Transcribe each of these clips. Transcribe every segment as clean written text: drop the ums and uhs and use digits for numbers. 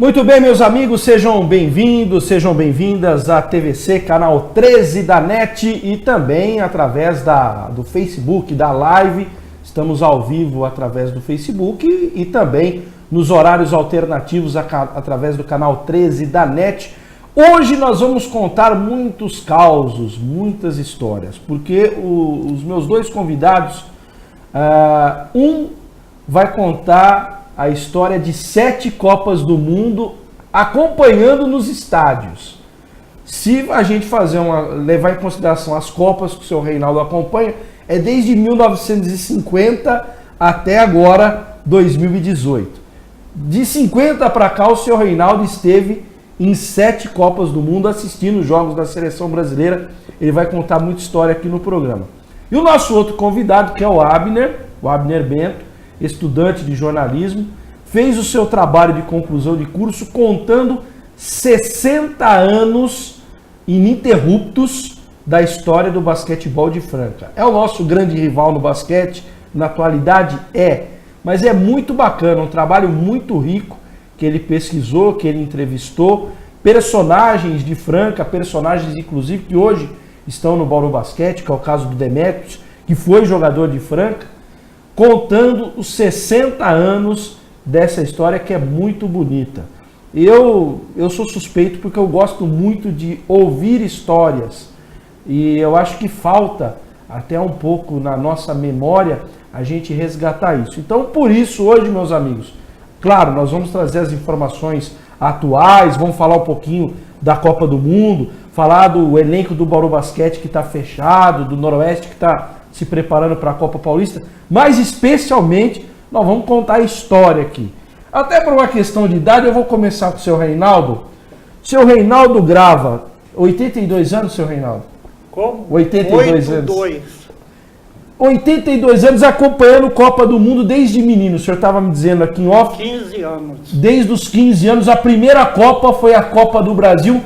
Muito bem, meus amigos, sejam bem-vindos, sejam bem-vindas à TVC, canal 13 da NET e também através do Facebook, da live. Estamos ao vivo através do Facebook e também nos horários alternativos através do canal 13 da NET. Hoje nós vamos contar muitos causos, muitas histórias, porque os meus dois convidados, um vai contar a história de 7 Copas do Mundo acompanhando nos estádios. Se a gente levar em consideração as Copas que o seu Reinaldo acompanha, é desde 1950 até agora 2018. De 50 para cá, o seu Reinaldo esteve em 7 Copas do Mundo assistindo os jogos da seleção brasileira. Ele vai contar muita história aqui no programa. E o nosso outro convidado, que é o Abner Bento, estudante de jornalismo, fez o seu trabalho de conclusão de curso contando 60 anos ininterruptos da história do basquetebol de Franca. É o nosso grande rival no basquete, na atualidade mas é muito bacana, um trabalho muito rico que ele pesquisou, que ele entrevistou, personagens de Franca, personagens inclusive que hoje estão no Bauru Basquete, que é o caso do Demetrios, que foi jogador de Franca, contando os 60 anos dessa história que é muito bonita. Eu sou suspeito porque eu gosto muito de ouvir histórias e eu acho que falta até um pouco na nossa memória a gente resgatar isso. Então, por isso, hoje, meus amigos, claro, nós vamos trazer as informações atuais, vamos falar um pouquinho da Copa do Mundo, falar do elenco do Bauru Basquete que está fechado, do Noroeste que está se preparando para a Copa Paulista, mas especialmente nós vamos contar a história aqui. Até por uma questão de idade, eu vou começar com o seu Reinaldo. O seu Reinaldo grava 82 anos, seu Reinaldo? Como? 82 anos. 82 anos acompanhando Copa do Mundo desde menino. O senhor estava me dizendo aqui em off. 15 anos. Desde os 15 anos, a primeira Copa foi a Copa do Brasil.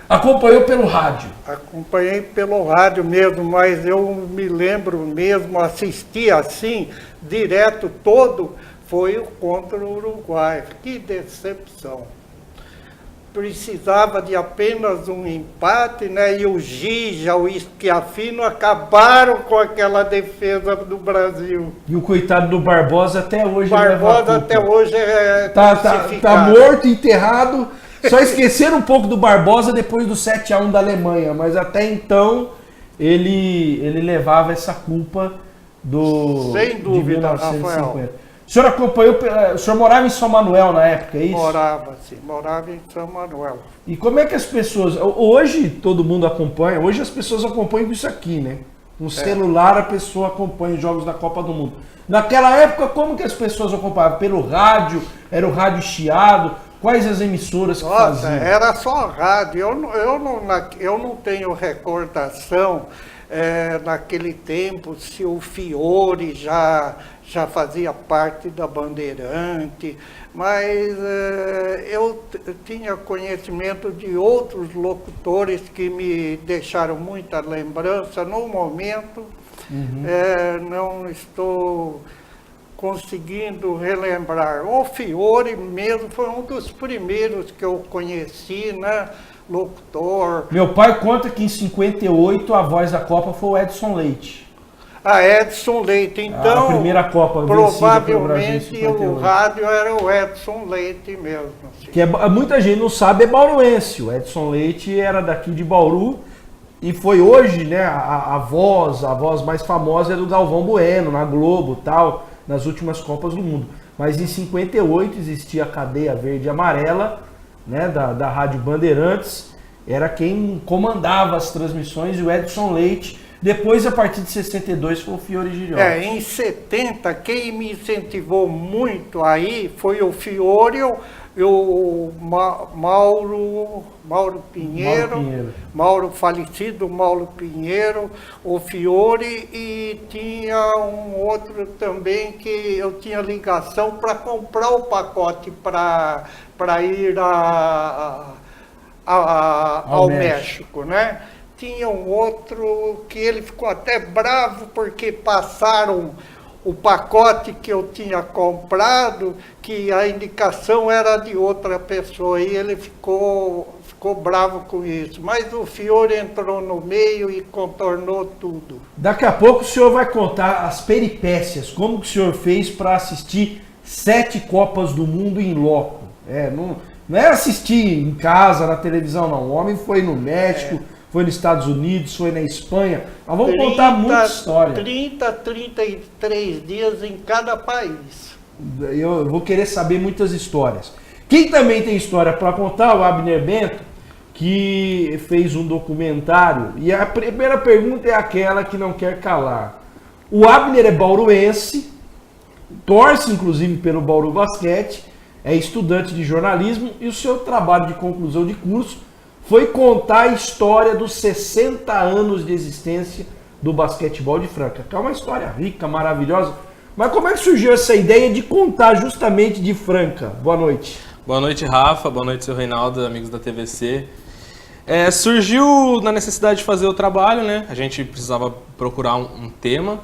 Acompanhou pelo rádio? Acompanhei pelo rádio mesmo, mas eu me lembro mesmo, assisti assim, direto todo, foi o contra o Uruguai. Que decepção. Precisava de apenas um empate, né? E o Gija, o Schiaffino acabaram com aquela defesa do Brasil. E o coitado do Barbosa até hoje... Barbosa até hoje tá morto, enterrado... Só esqueceram um pouco do Barbosa depois do 7-1 da Alemanha, mas até então ele levava essa culpa Sem dúvida, de 1950. Rafael. O senhor acompanhou, o senhor morava em São Manuel na época, é isso? Morava em São Manuel. E como é que as pessoas, hoje todo mundo acompanha, hoje as pessoas acompanham com isso aqui, né? No celular a pessoa acompanha os jogos da Copa do Mundo. Naquela época, como que as pessoas acompanhavam? Pelo rádio? Era o rádio chiado? Quais as emissoras que faziam? Era só rádio. Eu não tenho recordação naquele tempo se o Fiore já fazia parte da Bandeirante, mas eu tinha conhecimento de outros locutores que me deixaram muita lembrança. No momento, não estou conseguindo relembrar. O Fiore mesmo foi um dos primeiros que eu conheci, né? Locutor. Meu pai conta que em 58 a voz da Copa foi o Edson Leite. Edson Leite. Então, a primeira Copa provavelmente o rádio era o Edson Leite mesmo. Assim. Que muita gente não sabe, é bauruense. O Edson Leite era daqui de Bauru e foi hoje, né? A voz mais famosa é do Galvão Bueno, na Globo e tal, nas últimas Copas do Mundo. Mas em 58 existia a cadeia verde e amarela, né, da Rádio Bandeirantes, era quem comandava as transmissões, e o Edson Leite. Depois, a partir de 62, foi o Fiore Gilhote. Em 70, quem me incentivou muito aí foi o Fiore, o Mauro Pinheiro, falecido Mauro Pinheiro, o Fiore, e tinha um outro também que eu tinha ligação para comprar o pacote para ir ao México, né? Tinha um outro que ele ficou até bravo porque passaram o pacote que eu tinha comprado, que a indicação era de outra pessoa, e ele ficou bravo com isso. Mas o Fiore entrou no meio e contornou tudo. Daqui a pouco o senhor vai contar as peripécias, como que o senhor fez para assistir 7 Copas do Mundo em loco. Não é assistir em casa, na televisão, não. O homem foi no México, foi nos Estados Unidos, foi na Espanha. Nós vamos contar muita história. 33 dias em cada país. Eu vou querer saber muitas histórias. Quem também tem história para contar, o Abner Bento, que fez um documentário. E a primeira pergunta é aquela que não quer calar. O Abner é bauruense, torce inclusive pelo Bauru Basquete, é estudante de jornalismo e o seu trabalho de conclusão de curso foi contar a história dos 60 anos de existência do basquetebol de Franca, que é uma história rica, maravilhosa. Mas como é que surgiu essa ideia de contar justamente de Franca? Boa noite. Boa noite, Rafa. Boa noite, seu Reinaldo, amigos da TVC. Surgiu na necessidade de fazer o trabalho, né? A gente precisava procurar um tema.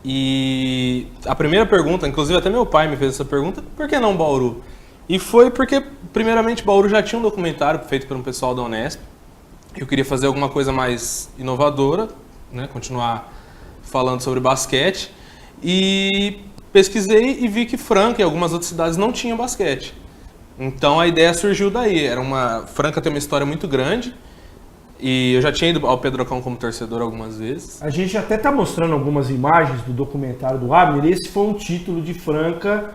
E a primeira pergunta, inclusive até meu pai me fez essa pergunta, por que não Bauru? E foi porque, primeiramente, Bauru já tinha um documentário feito por um pessoal da Unesp. Eu queria fazer alguma coisa mais inovadora, né? Continuar falando sobre basquete. E pesquisei e vi que Franca e algumas outras cidades não tinham basquete. Então a ideia surgiu daí. Franca tem uma história muito grande. E eu já tinha ido ao Pedrocão como torcedor algumas vezes. A gente até está mostrando algumas imagens do documentário do Abner. Esse foi um título de Franca,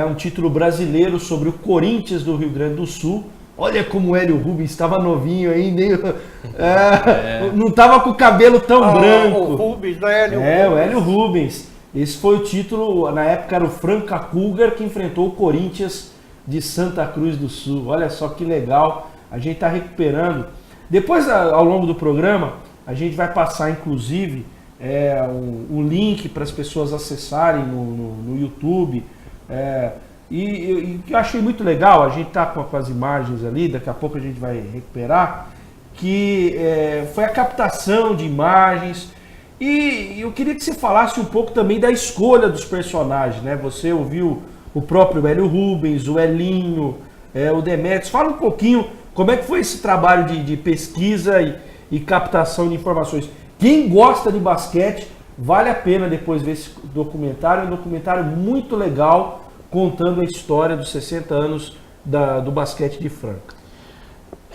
um título brasileiro sobre o Corinthians do Rio Grande do Sul. Olha como o Hélio Rubens estava novinho ainda, não estava com o cabelo tão branco. O Rubens, o Hélio Rubens. O Hélio Rubens. Esse foi o título, na época era o Franca Cougar, que enfrentou o Corinthians de Santa Cruz do Sul. Olha só que legal, a gente está recuperando. Depois, ao longo do programa, a gente vai passar, inclusive, um link para as pessoas acessarem no YouTube. E que eu achei muito legal, a gente está com as imagens ali, daqui a pouco a gente vai recuperar, que foi a captação de imagens. E eu queria que você falasse um pouco também da escolha dos personagens, né? Você ouviu o próprio Hélio Rubens, o Elinho, o Demetrios. Fala um pouquinho como é que foi esse trabalho de pesquisa e captação de informações. Quem gosta de basquete, vale a pena depois ver esse documentário. É um documentário muito legal, contando a história dos 60 anos do basquete de Franca.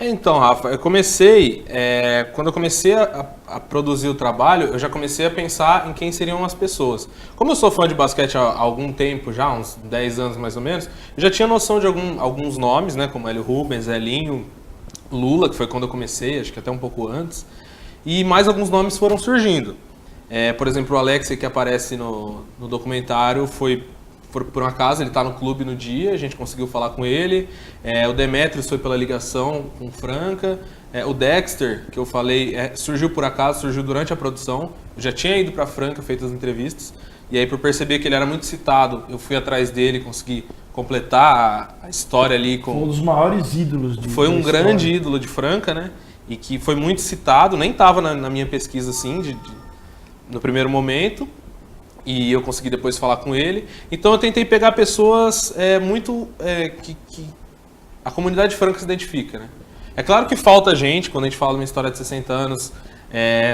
Então, Rafa, quando eu comecei a produzir o trabalho, eu já comecei a pensar em quem seriam as pessoas. Como eu sou fã de basquete há algum tempo já, uns 10 anos mais ou menos, eu já tinha noção de alguns nomes, né, como Hélio Rubens, Elinho, Lula, que foi quando eu comecei, acho que até um pouco antes, e mais alguns nomes foram surgindo. Por exemplo, o Alexei, que aparece no documentário, foi por um acaso, ele está no clube no dia, a gente conseguiu falar com ele. O Demetrios foi pela ligação com Franca. O Dexter, que eu falei, surgiu por acaso, surgiu durante a produção. Eu já tinha ido para Franca, feito as entrevistas. E aí, por perceber que ele era muito citado, eu fui atrás dele, consegui completar a história ali. Foi um dos maiores ídolos de Foi um grande ídolo de Franca, né? E que foi muito citado, nem estava na minha pesquisa assim, no primeiro momento. E eu consegui depois falar com ele. Então eu tentei pegar pessoas que a comunidade de Franca se identifica, né? É claro que falta gente, quando a gente fala de uma história de 60 anos,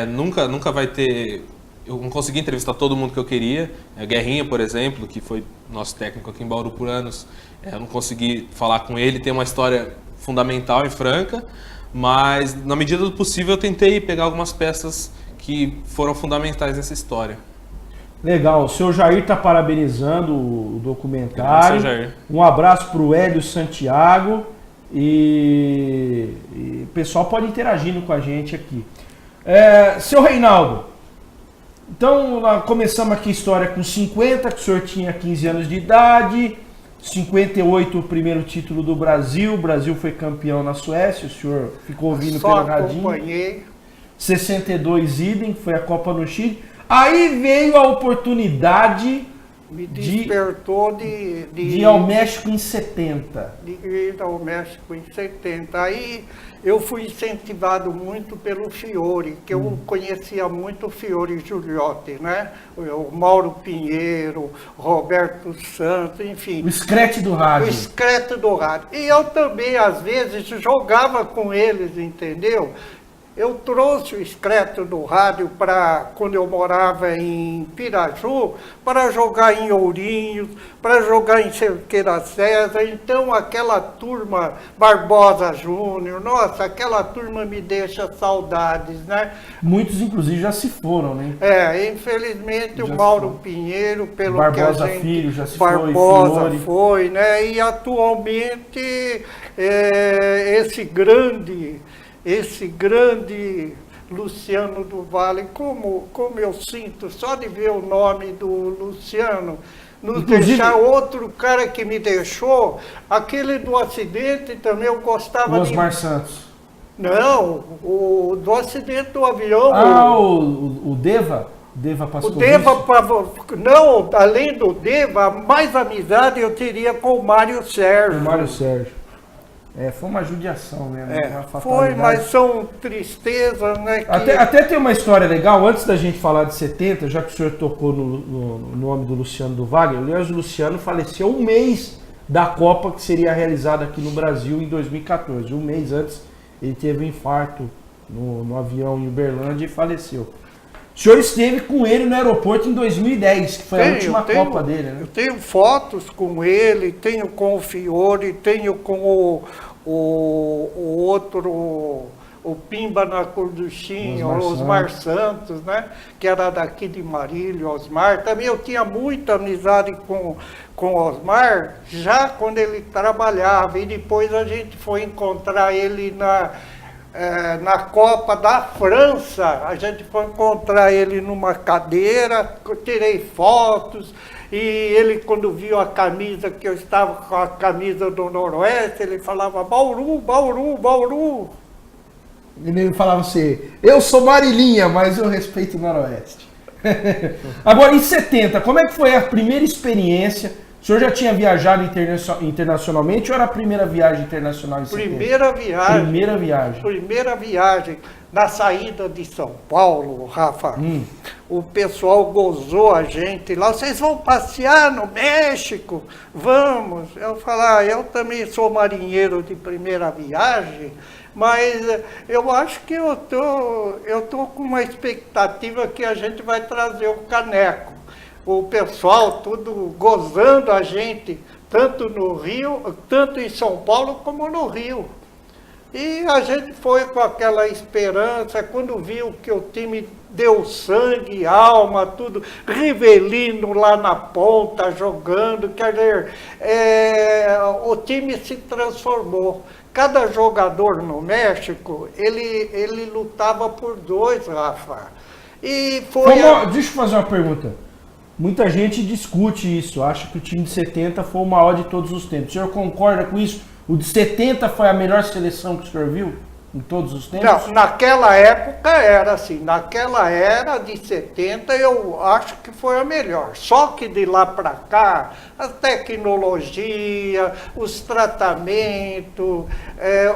nunca vai ter... Eu não consegui entrevistar todo mundo que eu queria. Guerrinha, por exemplo, que foi nosso técnico aqui em Bauru por anos, eu não consegui falar com ele, tem uma história fundamental em Franca, mas na medida do possível eu tentei pegar algumas peças que foram fundamentais nessa história. Legal, o seu Jair está parabenizando o documentário. Jair. Um abraço para o Hélio Santiago e o pessoal pode interagindo com a gente aqui. Seu Reinaldo, então nós começamos aqui a história com 50, que o senhor tinha 15 anos de idade, 58 o primeiro título do Brasil, o Brasil foi campeão na Suécia, o senhor ficou ouvindo pelo radinho. Acompanhei. 62 idem, foi a Copa no Chile. Aí veio a oportunidade Me despertou de ir ao México em 70. De ir ao México em 70. Aí eu fui incentivado muito pelo Fiore, que eu conhecia muito o Fiore Giuliotti, né? O Mauro Pinheiro, Roberto Santos, enfim. O Screte do rádio. O Screte do rádio. E eu também, às vezes, jogava com eles, entendeu? Eu trouxe o Screte do rádio para, quando eu morava em Piraju, para jogar em Ourinhos, para jogar em Cerqueira César. Então, aquela turma, Barbosa Júnior, nossa, aquela turma me deixa saudades, né? Muitos, inclusive, já se foram, né? Infelizmente, o Mauro Pinheiro, pelo Barbosa que a gente... Filho já se Barbosa foi, foi, né? E atualmente, esse grande Luciano do Vale, como eu sinto, só de ver o nome do Luciano, nos deixar outro cara que me deixou, aquele do acidente também eu gostava de... Osmar Santos. Não, do acidente do avião. O Deva? Deva Pascovici? O Deva, não, além do Deva, mais amizade eu teria com o Mário Sérgio. O Mário Sérgio. Foi uma judiação mesmo. Foi, mas são tristezas, né? Que... Até tem uma história legal, antes da gente falar de 70, já que o senhor tocou no nome do Luciano do Wagner, o Luciano faleceu um mês da Copa que seria realizada aqui no Brasil em 2014. Um mês antes ele teve um infarto no avião em Uberlândia e faleceu. O senhor esteve com ele no aeroporto em 2010, que foi a última Copa dele, né? Eu tenho fotos com ele, tenho com o Fiore, tenho com o outro, o Pimba na Corduchinha, o Osmar Santos, né? Que era daqui de Marília, Osmar. Também eu tinha muita amizade com o Osmar, já quando ele trabalhava, e depois a gente foi encontrar ele na Copa da França. A gente foi encontrar ele numa cadeira, eu tirei fotos, e ele, quando viu a camisa, que eu estava com a camisa do Noroeste, ele falava Bauru, Bauru, Bauru. Ele falava assim, eu sou Marilinha, mas eu respeito o Noroeste. Agora, em 70, como é que foi a primeira experiência? O senhor já tinha viajado internacionalmente ou era a primeira viagem internacional em 70? Primeira viagem. Na saída de São Paulo, Rafa, o pessoal gozou a gente lá. Vocês vão passear no México? Vamos. Eu falei, eu também sou marinheiro de primeira viagem, mas eu acho que eu tô com uma expectativa que a gente vai trazer o caneco. O pessoal tudo gozando a gente, tanto no Rio, tanto em São Paulo como no Rio. E a gente foi com aquela esperança, quando viu que o time deu sangue, alma, tudo, Rivelino lá na ponta jogando, quer dizer, o time se transformou. Cada jogador no México, ele lutava por dois, Rafa. E foi... Deixa eu fazer uma pergunta. Muita gente discute isso, acha que o time de 70 foi o maior de todos os tempos. O senhor concorda com isso? O de 70 foi a melhor seleção que o senhor viu em todos os tempos? Não, naquela época era assim, naquela era de 70 eu acho que foi a melhor. Só que de lá para cá, a tecnologia, os tratamentos,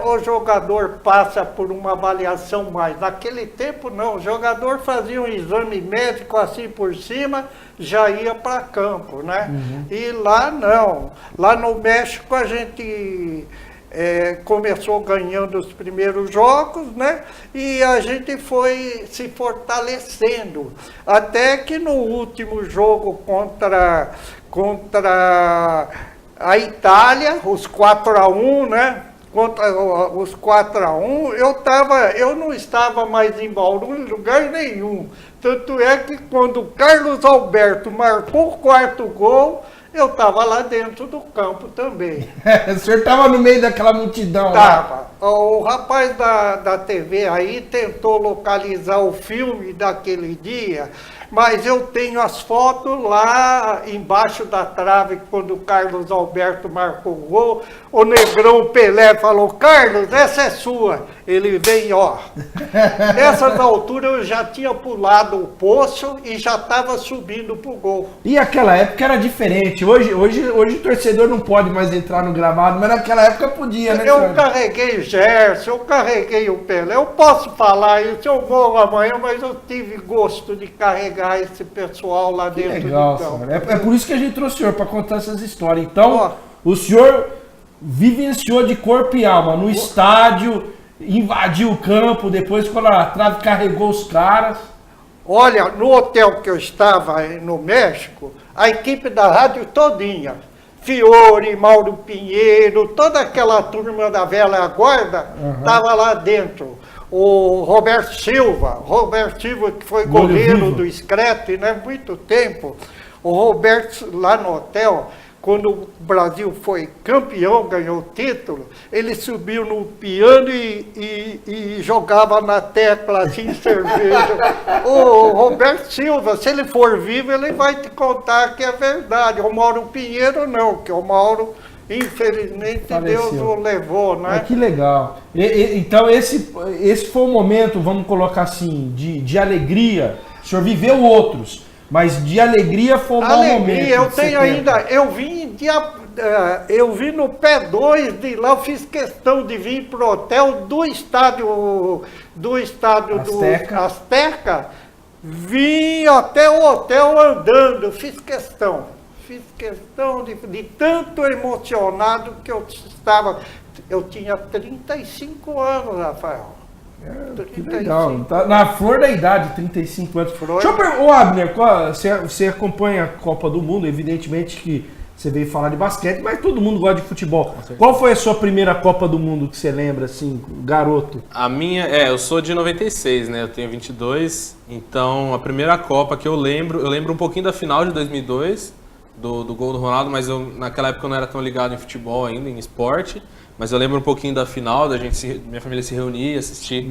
o jogador passa por uma avaliação mais. Naquele tempo não, o jogador fazia um exame médico assim por cima, já ia para campo, né? E lá não. Lá no México a gente começou ganhando os primeiros jogos, né? E a gente foi se fortalecendo. Até que no último jogo contra a Itália, os 4-1, né? Contra os 4-1, eu não estava mais em Bauru em lugar nenhum. Tanto é que quando o Carlos Alberto marcou o quarto gol, eu estava lá dentro do campo também. O senhor estava no meio daquela multidão lá? O rapaz da TV aí tentou localizar o filme daquele dia. Mas eu tenho as fotos lá embaixo da trave, quando o Carlos Alberto marcou o gol, o Negrão Pelé falou, Carlos, essa é sua. Ele vem, ó. Nessas alturas eu já tinha pulado o poço e já estava subindo pro gol. E aquela época era diferente. Hoje o torcedor não pode mais entrar no gramado, mas naquela época podia, né? Eu carreguei o Gerson, eu carreguei o Pelé. Eu posso falar isso, eu vou amanhã, mas eu tive gosto de carregar esse pessoal lá dentro legal, do campo. É por isso que a gente trouxe o senhor, para contar essas histórias. Então, o senhor vivenciou de corpo e alma no estádio, invadiu o campo, depois quando a trave carregou os caras. Olha, no hotel que eu estava no México, a equipe da rádio todinha, Fiore, Mauro Pinheiro, toda aquela turma da velha guarda, estava lá dentro. O Roberto Silva que foi goleiro do Screte, né, muito tempo. O Roberto, lá no hotel, quando o Brasil foi campeão, ganhou o título, ele subiu no piano e jogava na tecla assim, cerveja. O Roberto Silva, se ele for vivo, ele vai te contar que é verdade. O Mauro Pinheiro não, que o Mauro, infelizmente, faleceu. Deus o levou, né? Ah, que legal. Então esse foi um momento, vamos colocar assim, de alegria. O senhor viveu outros, mas de alegria foi um bom momento. Eu tenho ainda, eu vim no pé 2 de lá, eu fiz questão de vir pro hotel do estádio Azteca. Do Azteca, vim até o hotel andando, fiz questão de tanto emocionado que eu estava. Eu tinha 35 anos, Rafael. Que legal, tá na flor da idade, 35 anos. Deixa eu perguntar, Abner, você acompanha a Copa do Mundo, evidentemente que você veio falar de basquete, mas todo mundo gosta de futebol. Qual foi a sua primeira Copa do Mundo que você lembra, assim, garoto? A minha, eu sou de 96, né, eu tenho 22, então a primeira Copa que eu lembro um pouquinho da final de 2002, do gol do Ronaldo, mas naquela época eu não era tão ligado em futebol ainda, em esporte. Mas eu lembro um pouquinho da final, minha família se reunia, assistir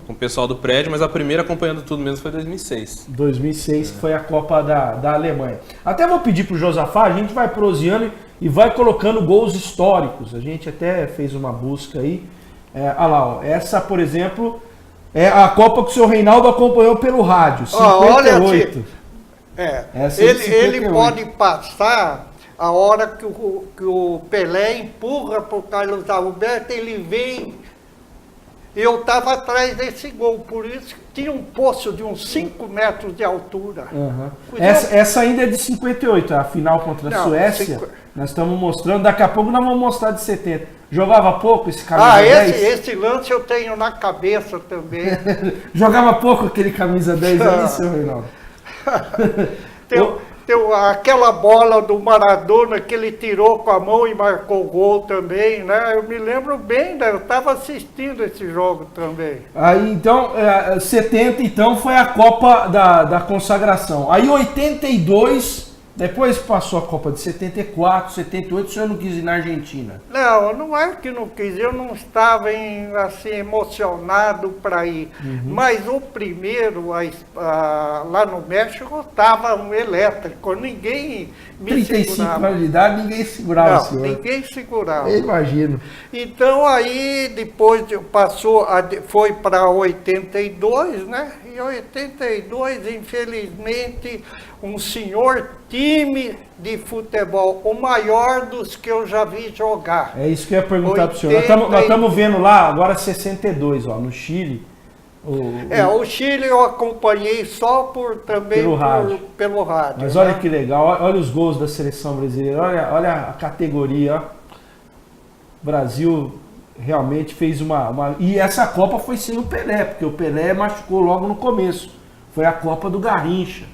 com o pessoal do prédio, mas a primeira acompanhando tudo mesmo foi 2006. 2006, que foi a Copa da Alemanha. Até vou pedir pro Josafá, a gente vai proseando e vai colocando gols históricos. A gente até fez uma busca aí. Olha lá, ó, essa, por exemplo, é a Copa que o senhor Reinaldo acompanhou pelo rádio, 58. Ele pode passar... A hora que o Pelé empurra para o Carlos Alberto, ele vem. Eu estava atrás desse gol, por isso que tinha um poço de uns 5 metros de altura. Essa ainda é de 58, a final contra a Suécia. Nós estamos mostrando, daqui a pouco nós vamos mostrar de 70. Jogava pouco esse camisa 10? Esse lance eu tenho na cabeça também. Jogava pouco aquele camisa 10 aí, seu Reinaldo? Aquela bola do Maradona que ele tirou com a mão e marcou o gol também, né? Eu me lembro bem, né? Eu estava assistindo esse jogo também. Aí, então, 70, então, foi a Copa da consagração. Aí, 82, depois passou a Copa de 74, 78, o senhor não quis ir na Argentina? Não é que não quis, eu não estava assim, emocionado para ir. Mas o primeiro, lá no México, estava um elétrico, ninguém me 35 segurava. anos de idade, ninguém segurava o senhor. Ninguém segurava. Eu imagino. Então aí, depois foi para 82, né? Em 82, infelizmente, um senhor time de futebol, o maior dos que eu já vi jogar. É isso que eu ia perguntar para o senhor. Nós estamos vendo lá, agora 62, ó, no Chile. O Chile eu acompanhei só pelo rádio. Mas olha que legal, olha os gols da seleção brasileira, olha a categoria. Ó. O Brasil realmente fez uma... E essa Copa foi sem o Pelé, porque o Pelé machucou logo no começo. Foi a Copa do Garrincha,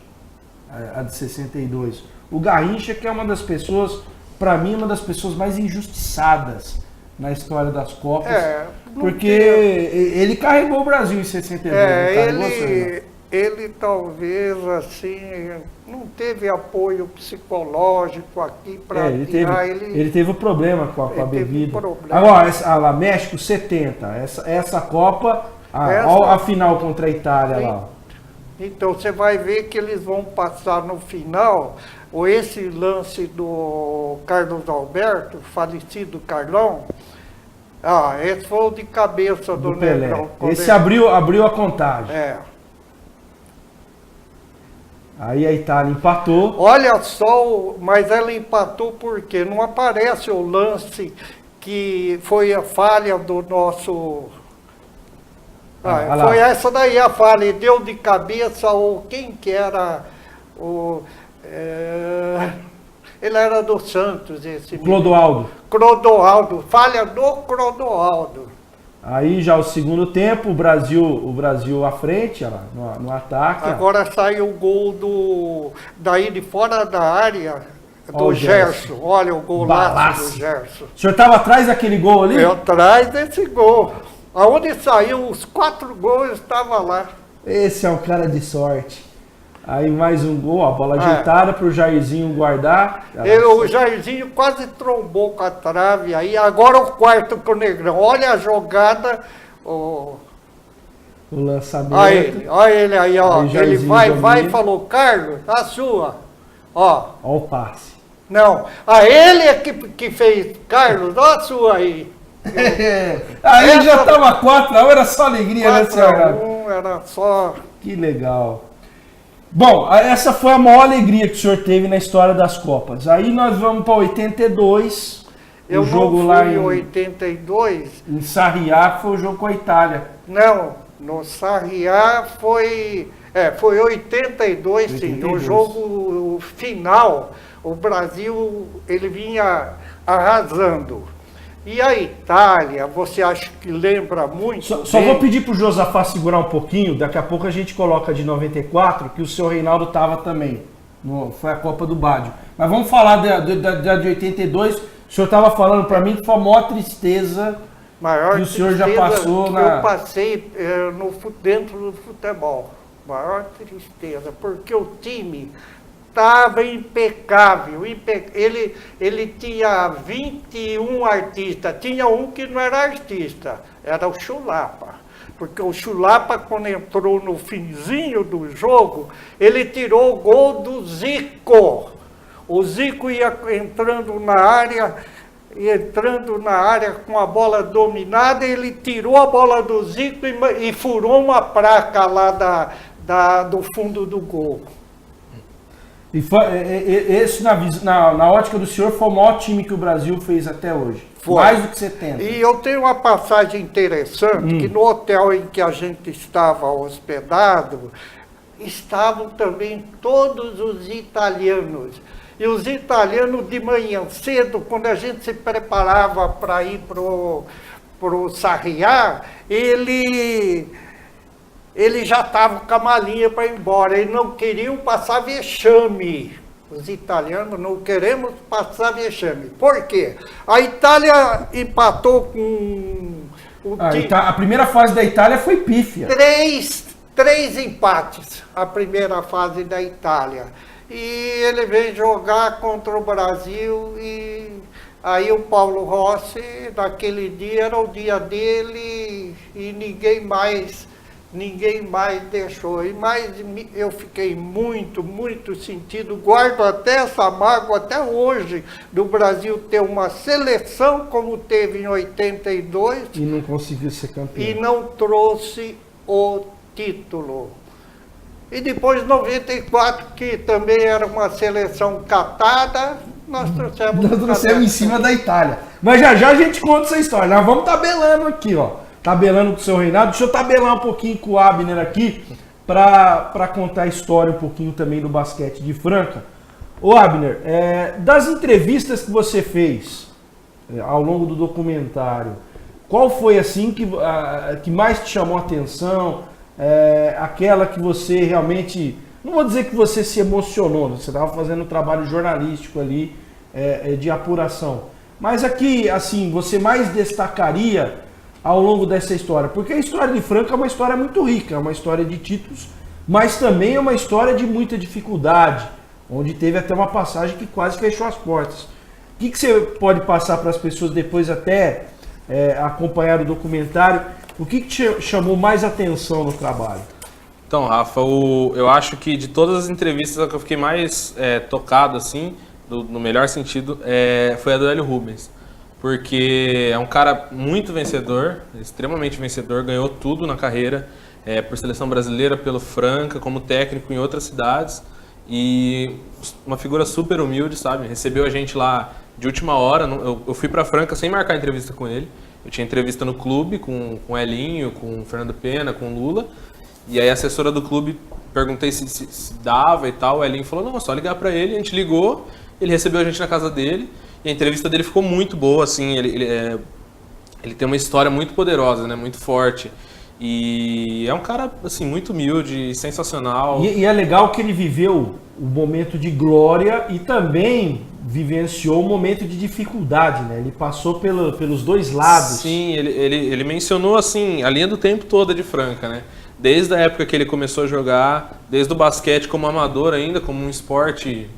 a de 62. O Garrincha, que é uma das pessoas, para mim, uma das pessoas mais injustiçadas na história das Copas, porque ele carregou o Brasil em 62. Ele talvez assim não teve apoio psicológico aqui para tirar ele teve um problema com a bebida. Agora, lá, México 70, essa Copa, a final contra a Itália lá. Então você vai ver que eles vão passar no final, ou esse lance do Carlos Alberto, falecido Carlão, esse foi o de cabeça do Pelé. Negrão. Esse abriu a contagem. Aí a Itália empatou. Olha só, mas ela empatou porque não aparece o lance que foi a falha do nosso... foi essa daí a falha, deu de cabeça ou quem que era ele era do Santos, esse Clodoaldo. Clodoaldo, falha do Clodoaldo. Aí já o segundo tempo, o Brasil à frente, no ataque. Agora sai o gol daí de fora da área do Gerson. Olha o golaço do Gerson. O senhor estava atrás daquele gol ali? Eu atrás desse gol. Aonde saiu os 4 gols, eu estava lá. Esse é um cara de sorte. Aí mais um gol, a bola ajeitada para o Jairzinho guardar. O Jairzinho quase trombou com a trave. Aí agora o quarto com o Negrão. Olha a jogada. O lançamento. Olha ele aí, ó. Aí ele vai e falou, Carlos, a sua. Ó o passe. Não, ele é que fez, Carlos, ó a sua aí. Aí já estava 4-1, era só alegria, né, senhora? 4-1, era só... Que legal. Bom, essa foi a maior alegria que o senhor teve na história das Copas. Aí nós vamos para 82. Eu jogo não fui lá em 82. Em Sarriá foi o jogo com a Itália. Não, no Sarriá foi 82, sim. O jogo final, o Brasil, ele vinha arrasando. E a Itália, você acha que lembra muito? Só vou pedir para o Josafá segurar um pouquinho, daqui a pouco a gente coloca de 94, que o seu Reinaldo estava também. Foi a Copa do Badio. Mas vamos falar da de 82. O senhor estava falando para mim que foi a maior tristeza que o senhor já passou Eu passei dentro do futebol. Maior tristeza, porque o time estava impecável. Ele tinha 21 artistas. Tinha um que não era artista, era o Chulapa. Porque o Chulapa, quando entrou no finzinho do jogo, ele tirou o gol do Zico. O Zico ia entrando na área com a bola dominada, ele tirou a bola do Zico e furou uma placa lá do fundo do gol. E esse, na ótica do senhor, foi o maior time que o Brasil fez até hoje. Foi. Mais do que 70. E eu tenho uma passagem interessante, que no hotel em que a gente estava hospedado, estavam também todos os italianos. E os italianos de manhã cedo, quando a gente se preparava para ir pro Sarriá, ele já estava com a malinha para ir embora. Eles não queriam passar vexame. Os italianos não queremos passar vexame. Por quê? A Itália empatou com a primeira fase da Itália foi pífia. Três empates a primeira fase da Itália. E ele veio jogar contra o Brasil e aí o Paulo Rossi, naquele dia, era o dia dele e ninguém mais deixou. Mas eu fiquei muito, muito sentido. Guardo até essa mágoa, até hoje, do Brasil ter uma seleção como teve em 82. E não conseguiu ser campeão. E não trouxe o título. E depois 94, que também era uma seleção catada, nós trouxemos em cima da Itália. Mas já a gente conta essa história. Nós vamos tabelando aqui, ó. Tabelando com o seu Reinaldo. Deixa eu tabelar um pouquinho com o Abner aqui, para contar a história um pouquinho também do basquete de Franca. Ô Abner, das entrevistas que você fez ao longo do documentário, qual foi assim que mais te chamou a atenção? Aquela que você realmente, não vou dizer que você se emocionou, você estava fazendo um trabalho jornalístico ali, de apuração, mas aqui, assim, você mais destacaria ao longo dessa história? Porque a história de Franca é uma história muito rica, é uma história de títulos, mas também é uma história de muita dificuldade, onde teve até uma passagem que quase fechou as portas. O que você pode passar para as pessoas depois até acompanhar o documentário? O que te chamou mais atenção no trabalho? Então, Rafa, eu acho que de todas as entrevistas a que eu fiquei mais tocado, assim, no melhor sentido, foi a do Hélio Rubens. Porque é um cara muito vencedor, extremamente vencedor, ganhou tudo na carreira, por seleção brasileira, pelo Franca, como técnico em outras cidades. E uma figura super humilde, sabe? Recebeu a gente lá de última hora. Eu fui pra Franca sem marcar entrevista com ele. Eu tinha entrevista no clube com o Elinho, com o Fernando Pena, com o Lula. E aí a assessora do clube, perguntei se dava e tal. O Elinho falou, não, é só ligar pra ele. A gente ligou, ele recebeu a gente na casa dele. E a entrevista dele ficou muito boa, assim. Ele tem uma história muito poderosa, né? Muito forte. E é um cara, assim, muito humilde, sensacional. E é legal que ele viveu o momento de glória e também vivenciou o momento de dificuldade, né? Ele passou pelos dois lados. Sim, ele mencionou, assim, a linha do tempo toda de Franca, né? Desde a época que ele começou a jogar, desde o basquete como amador ainda, como um esporte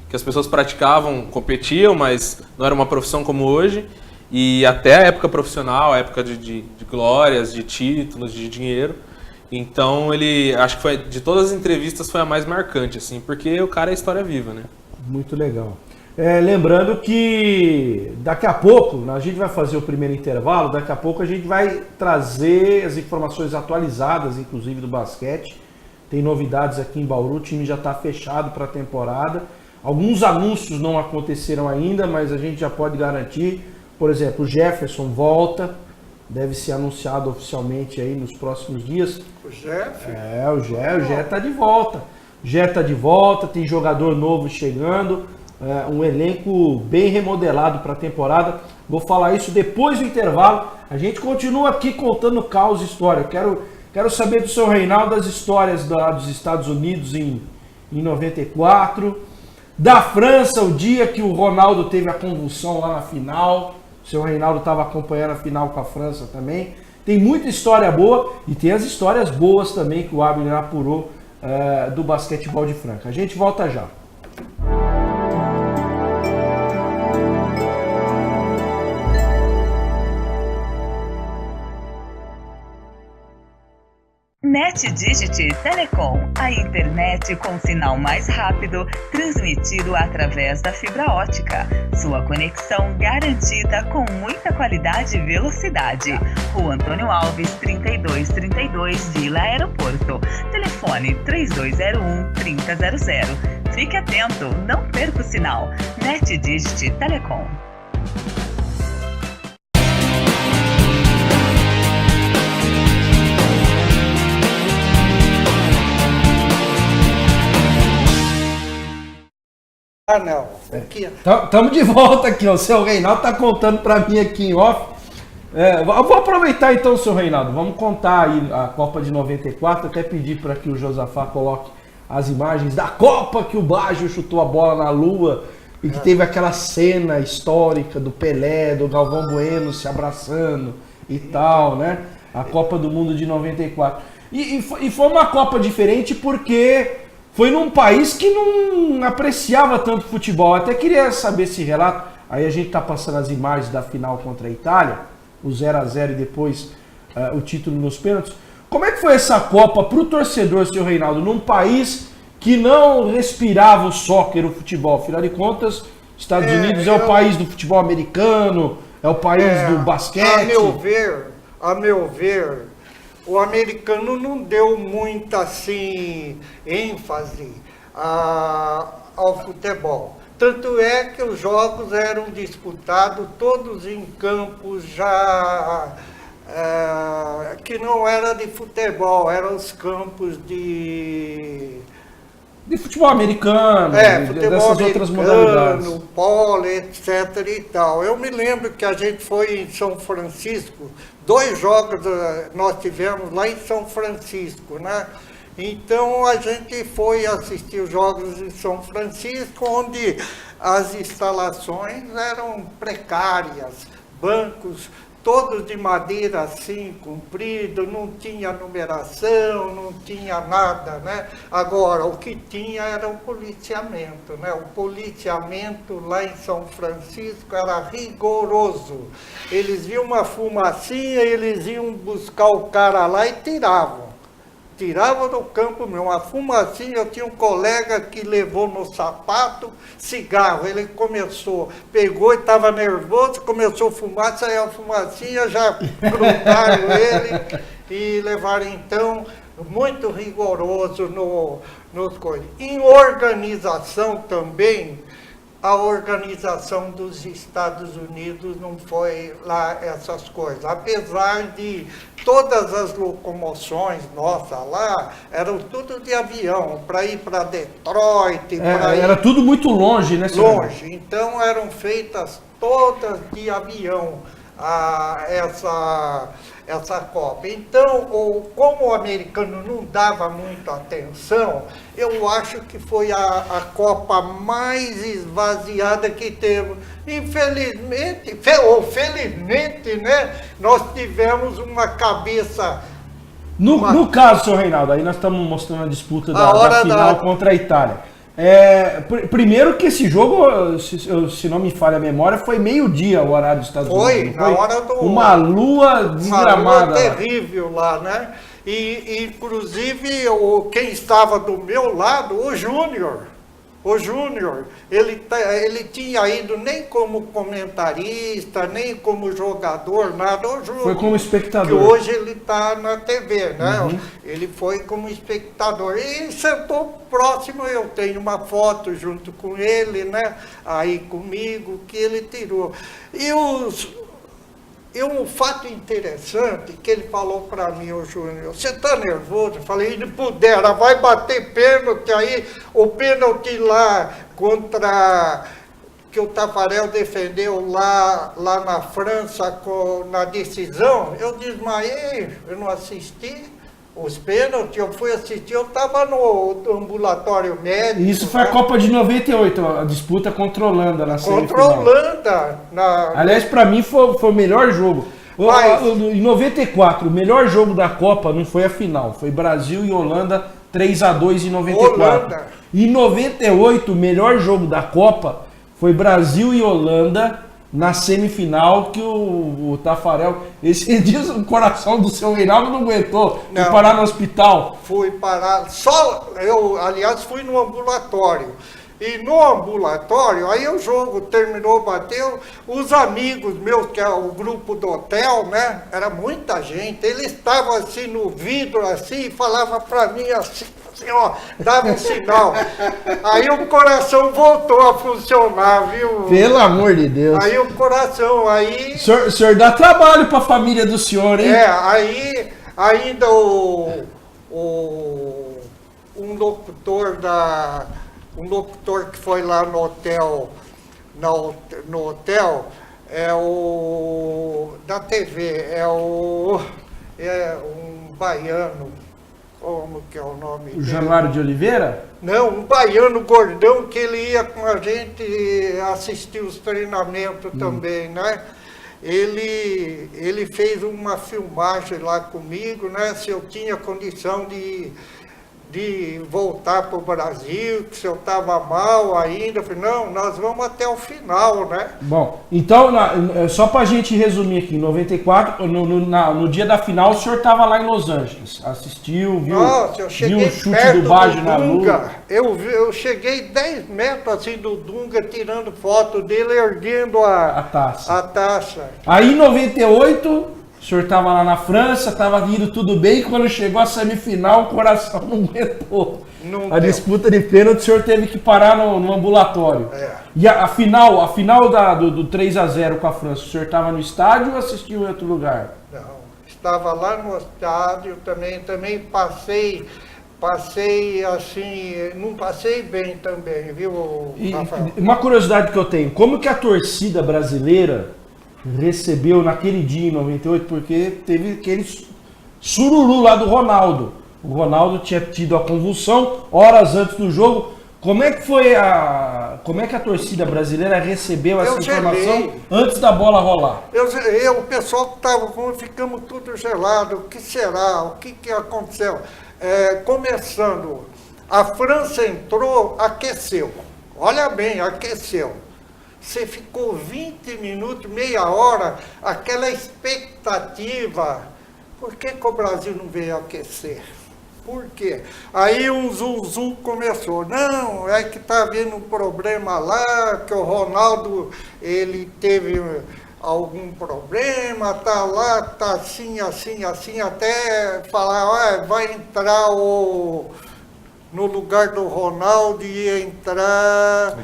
que as pessoas praticavam, competiam, mas não era uma profissão como hoje. E até a época profissional, a época de glórias, de títulos, de dinheiro. Então acho que foi, de todas as entrevistas, foi a mais marcante, assim, porque o cara é história viva, né? Muito legal. Lembrando que daqui a pouco, a gente vai fazer o primeiro intervalo, daqui a pouco a gente vai trazer as informações atualizadas, inclusive do basquete. Tem novidades aqui em Bauru, o time já está fechado para a temporada. Alguns anúncios não aconteceram ainda, mas a gente já pode garantir. Por exemplo, o Jefferson volta, deve ser anunciado oficialmente aí nos próximos dias. O Jeff? O Jé está de volta. O Jé está de volta, tem jogador novo chegando, um elenco bem remodelado para a temporada. Vou falar isso depois do intervalo. A gente continua aqui contando caos e história. Quero saber do seu Reinaldo as histórias dos Estados Unidos em 94, da França, o dia que o Ronaldo teve a convulsão lá na final. O seu Reinaldo estava acompanhando a final com a França também. Tem muita história boa e tem as histórias boas também que o Abner apurou do basquetebol de Franca. A gente volta já. NetDigit Telecom, a internet com sinal mais rápido, transmitido através da fibra ótica. Sua conexão garantida com muita qualidade e velocidade. Rua Antônio Alves, 3232, Vila Aeroporto. Telefone 3201-3000. Fique atento, não perca o sinal. NetDigit Telecom. Não. Estamos de volta aqui, ó. O seu Reinaldo está contando para mim aqui em off. Eu vou aproveitar então, seu Reinaldo. Vamos contar aí a Copa de 94. Até pedir para que o Josafá coloque as imagens da Copa que o Baggio chutou a bola na lua e que teve aquela cena histórica do Pelé, do Galvão Bueno se abraçando e tal, né? A Copa do Mundo de 94. E foi uma Copa diferente porque foi num país que não apreciava tanto futebol. Até queria saber esse relato. Aí a gente tá passando as imagens da final contra a Itália, o 0-0 e depois o título nos pênaltis. Como é que foi essa Copa pro torcedor, seu Reinaldo, num país que não respirava o soccer, o futebol? Afinal de contas, Estados Unidos é o país do futebol americano, é o país do basquete. A meu ver, o americano não deu muita assim, ênfase ao futebol. Tanto é que os jogos eram disputados todos em campos já que não era de futebol, eram os campos de futebol americano, futebol dessas americano, outras modalidades. polo, etc. e tal. Eu me lembro que a gente foi em São Francisco, 2 jogos nós tivemos lá em São Francisco, né? Então a gente foi assistir os jogos em São Francisco, onde as instalações eram precárias, bancos todos de madeira assim, comprido, não tinha numeração, não tinha nada, né? Agora, o que tinha era o policiamento, né? O policiamento lá em São Francisco era rigoroso. Eles viam uma fumacinha, eles iam buscar o cara lá e tiravam. tirava do campo meu, uma fumacinha. Eu tinha um colega que levou no sapato cigarro. Ele pegou e estava nervoso, começou a fumar, saiu a fumacinha, já grudaram ele e levaram então muito rigoroso nos coisas. Em organização também, a organização dos Estados Unidos não foi lá essas coisas. Apesar de todas as locomoções nossas lá, eram tudo de avião, para ir para Detroit. Era tudo muito longe, né, senhor? Longe. Então eram feitas todas de avião essa Copa. Então, como o americano não dava muita atenção, eu acho que foi a Copa mais esvaziada que teve. Infelizmente, ou felizmente, né, nós tivemos uma cabeça... No caso, senhor Reinaldo, aí nós estamos mostrando a disputa da final contra a Itália. Primeiro que esse jogo, se não me falha a memória, foi meio-dia o horário dos Estados Unidos. Foi, na hora do... Uma lua desgramada. Uma lua terrível lá, né? E inclusive, quem estava do meu lado, o Júnior, ele tinha ido nem como comentarista, nem como jogador, nada. O Júnior, foi como espectador. Que hoje ele está na TV, né? Uhum. Ele foi como espectador. E sentou próximo, eu tenho uma foto junto com ele, né? Aí comigo, que ele tirou. E um fato interessante que ele falou para mim, o Júnior, você está nervoso? Eu falei, ele pudera, vai bater pênalti aí, o pênalti lá contra, que o Tafarel defendeu lá na França na decisão, eu desmaiei, eu não assisti os pênaltis, eu fui assistir, eu estava no ambulatório médico. Isso foi a Copa de 98, a disputa contra a Holanda na semifinal. Contra a Holanda. Aliás, para mim foi o melhor jogo. Em 94, o melhor jogo da Copa não foi a final, foi Brasil e Holanda 3-2 em 94. Holanda. Em 98, o melhor jogo da Copa foi Brasil e Holanda na semifinal, que o Tafarel, esse dia o coração do seu Reinaldo não aguentou, foi parar no hospital. Fui parar, aliás, fui no ambulatório. E no ambulatório, aí o jogo terminou, bateu, os amigos meus, que é o grupo do hotel, né, era muita gente, eles estavam assim no vidro, assim, e falavam para mim assim, ó, dava um sinal. Aí o coração voltou a funcionar, viu? Pelo amor de Deus. Aí o coração, aí... O senhor dá trabalho para a família do senhor, hein? Aí ainda um locutor que foi lá no hotel, no hotel, da TV, um baiano, como que é o nome dele? O Januário de Oliveira? Não, um baiano gordão que ele ia com a gente assistir os treinamentos também, né? Ele fez uma filmagem lá comigo, né? Se eu tinha condição de voltar para o Brasil, que se eu estava mal ainda. Eu falei, não, nós vamos até o final, né? Bom, então, só para a gente resumir aqui, em 94, no dia da final, o senhor estava lá em Los Angeles, assistiu, viu o chute do Baggio na lua. Eu cheguei 10 metros assim do Dunga, tirando foto dele, erguendo a taça. Aí em 98... o senhor estava lá na França, estava indo tudo bem, quando chegou a semifinal, o coração não aguentou. A disputa de pênalti, o senhor teve que parar no ambulatório. E a final do 3-0 com a França, o senhor estava no estádio ou assistiu em outro lugar? Não, estava lá no estádio, também passei assim, não passei bem também, viu, Rafael? Uma curiosidade que eu tenho, como que a torcida brasileira recebeu naquele dia em 98, porque teve aquele sururu lá do Ronaldo. O Ronaldo tinha tido a convulsão horas antes do jogo. Como é que a torcida brasileira recebeu essa informação antes da bola rolar? O pessoal que estava com, ficamos tudo gelado. O que será? O que aconteceu? Começando, a França entrou, aqueceu. Olha bem, aqueceu. Você ficou 20 minutos, meia hora, aquela expectativa. Por que o Brasil não veio aquecer? Por quê? Aí um zum começou, não, é que tá havendo um problema lá, que o Ronaldo, ele teve algum problema, tá lá, tá assim, até falar, vai entrar no lugar do Ronaldo ia entrar...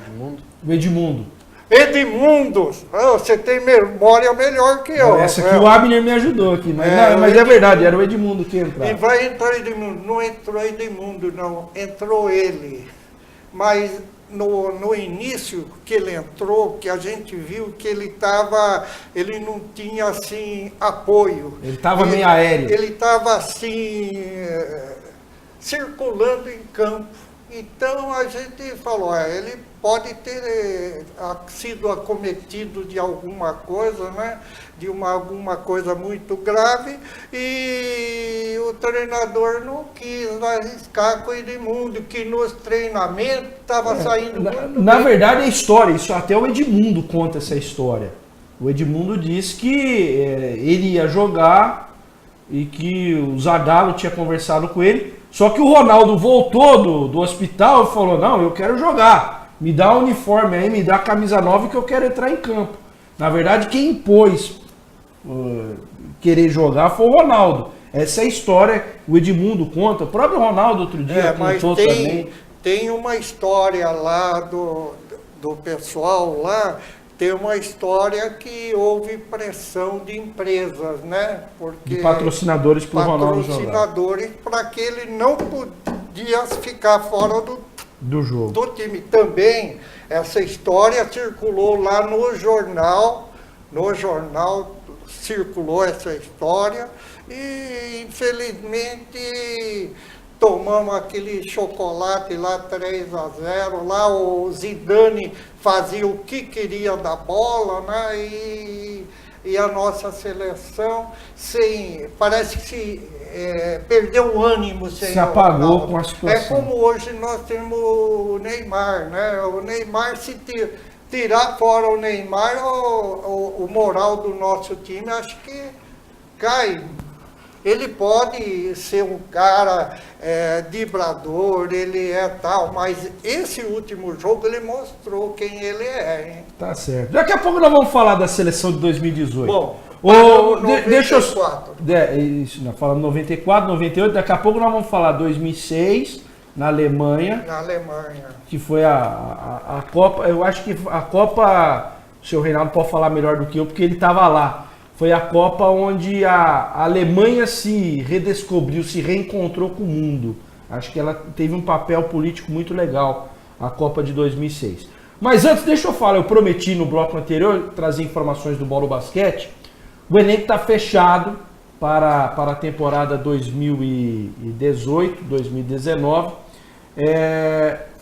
Edmundo, você tem memória melhor que eu. Essa aqui o Abner me ajudou aqui, mas, mas é verdade, era o Edmundo que entrava. E vai entrar Edmundo, não entrou Edmundo não, entrou ele. Mas no início que ele entrou, que a gente viu que ele não tinha assim apoio. Ele estava meio aéreo. Ele estava assim, circulando em campo. Então a gente falou, ele pode ter sido acometido de alguma coisa, né? De alguma coisa muito grave, e o treinador não quis arriscar com o Edmundo, que nos treinamentos estava saindo muito Na bem. verdade é história, isso até o Edmundo conta essa história. O Edmundo disse que ele ia jogar e que o Zagallo tinha conversado com ele, só que o Ronaldo voltou do hospital e falou, não, eu quero jogar, me dá o uniforme aí, me dá a camisa nova que eu quero entrar em campo. Na verdade, quem impôs querer jogar foi o Ronaldo. Essa é a história, o Edmundo conta, o próprio Ronaldo outro dia contou também. Tem uma história lá do pessoal lá, tem uma história que houve pressão de empresas, né? Porque de patrocinadores para o Ronaldo jogar. Patrocinadores para que ele não podia ficar fora do jogo. Do time. Também essa história circulou lá no jornal circulou essa história e infelizmente tomamos aquele chocolate lá 3-0, lá o Zidane fazia o que queria da bola, né? E a nossa seleção parece que perdeu o ânimo. Se apagou com a situação. É como hoje nós temos o Neymar, né? O Neymar, se tirar fora o Neymar, o moral do nosso time acho que cai. Ele pode ser um cara vibrador, ele é tal, mas esse último jogo ele mostrou quem ele é, hein? Tá certo. Daqui a pouco nós vamos falar da seleção de 2018. Bom, deixa eu... Isso, nós falamos 94, 98, daqui a pouco nós vamos falar 2006, na Alemanha. Na Alemanha. Que foi a Copa, eu acho que a Copa, o senhor Reinaldo pode falar melhor do que eu, porque ele estava lá. Foi a Copa onde a Alemanha se redescobriu, se reencontrou com o mundo. Acho que ela teve um papel político muito legal, a Copa de 2006. Mas antes, deixa eu falar, eu prometi no bloco anterior trazer informações do Bolo Basquete. O elenco está fechado para a temporada 2018, 2019.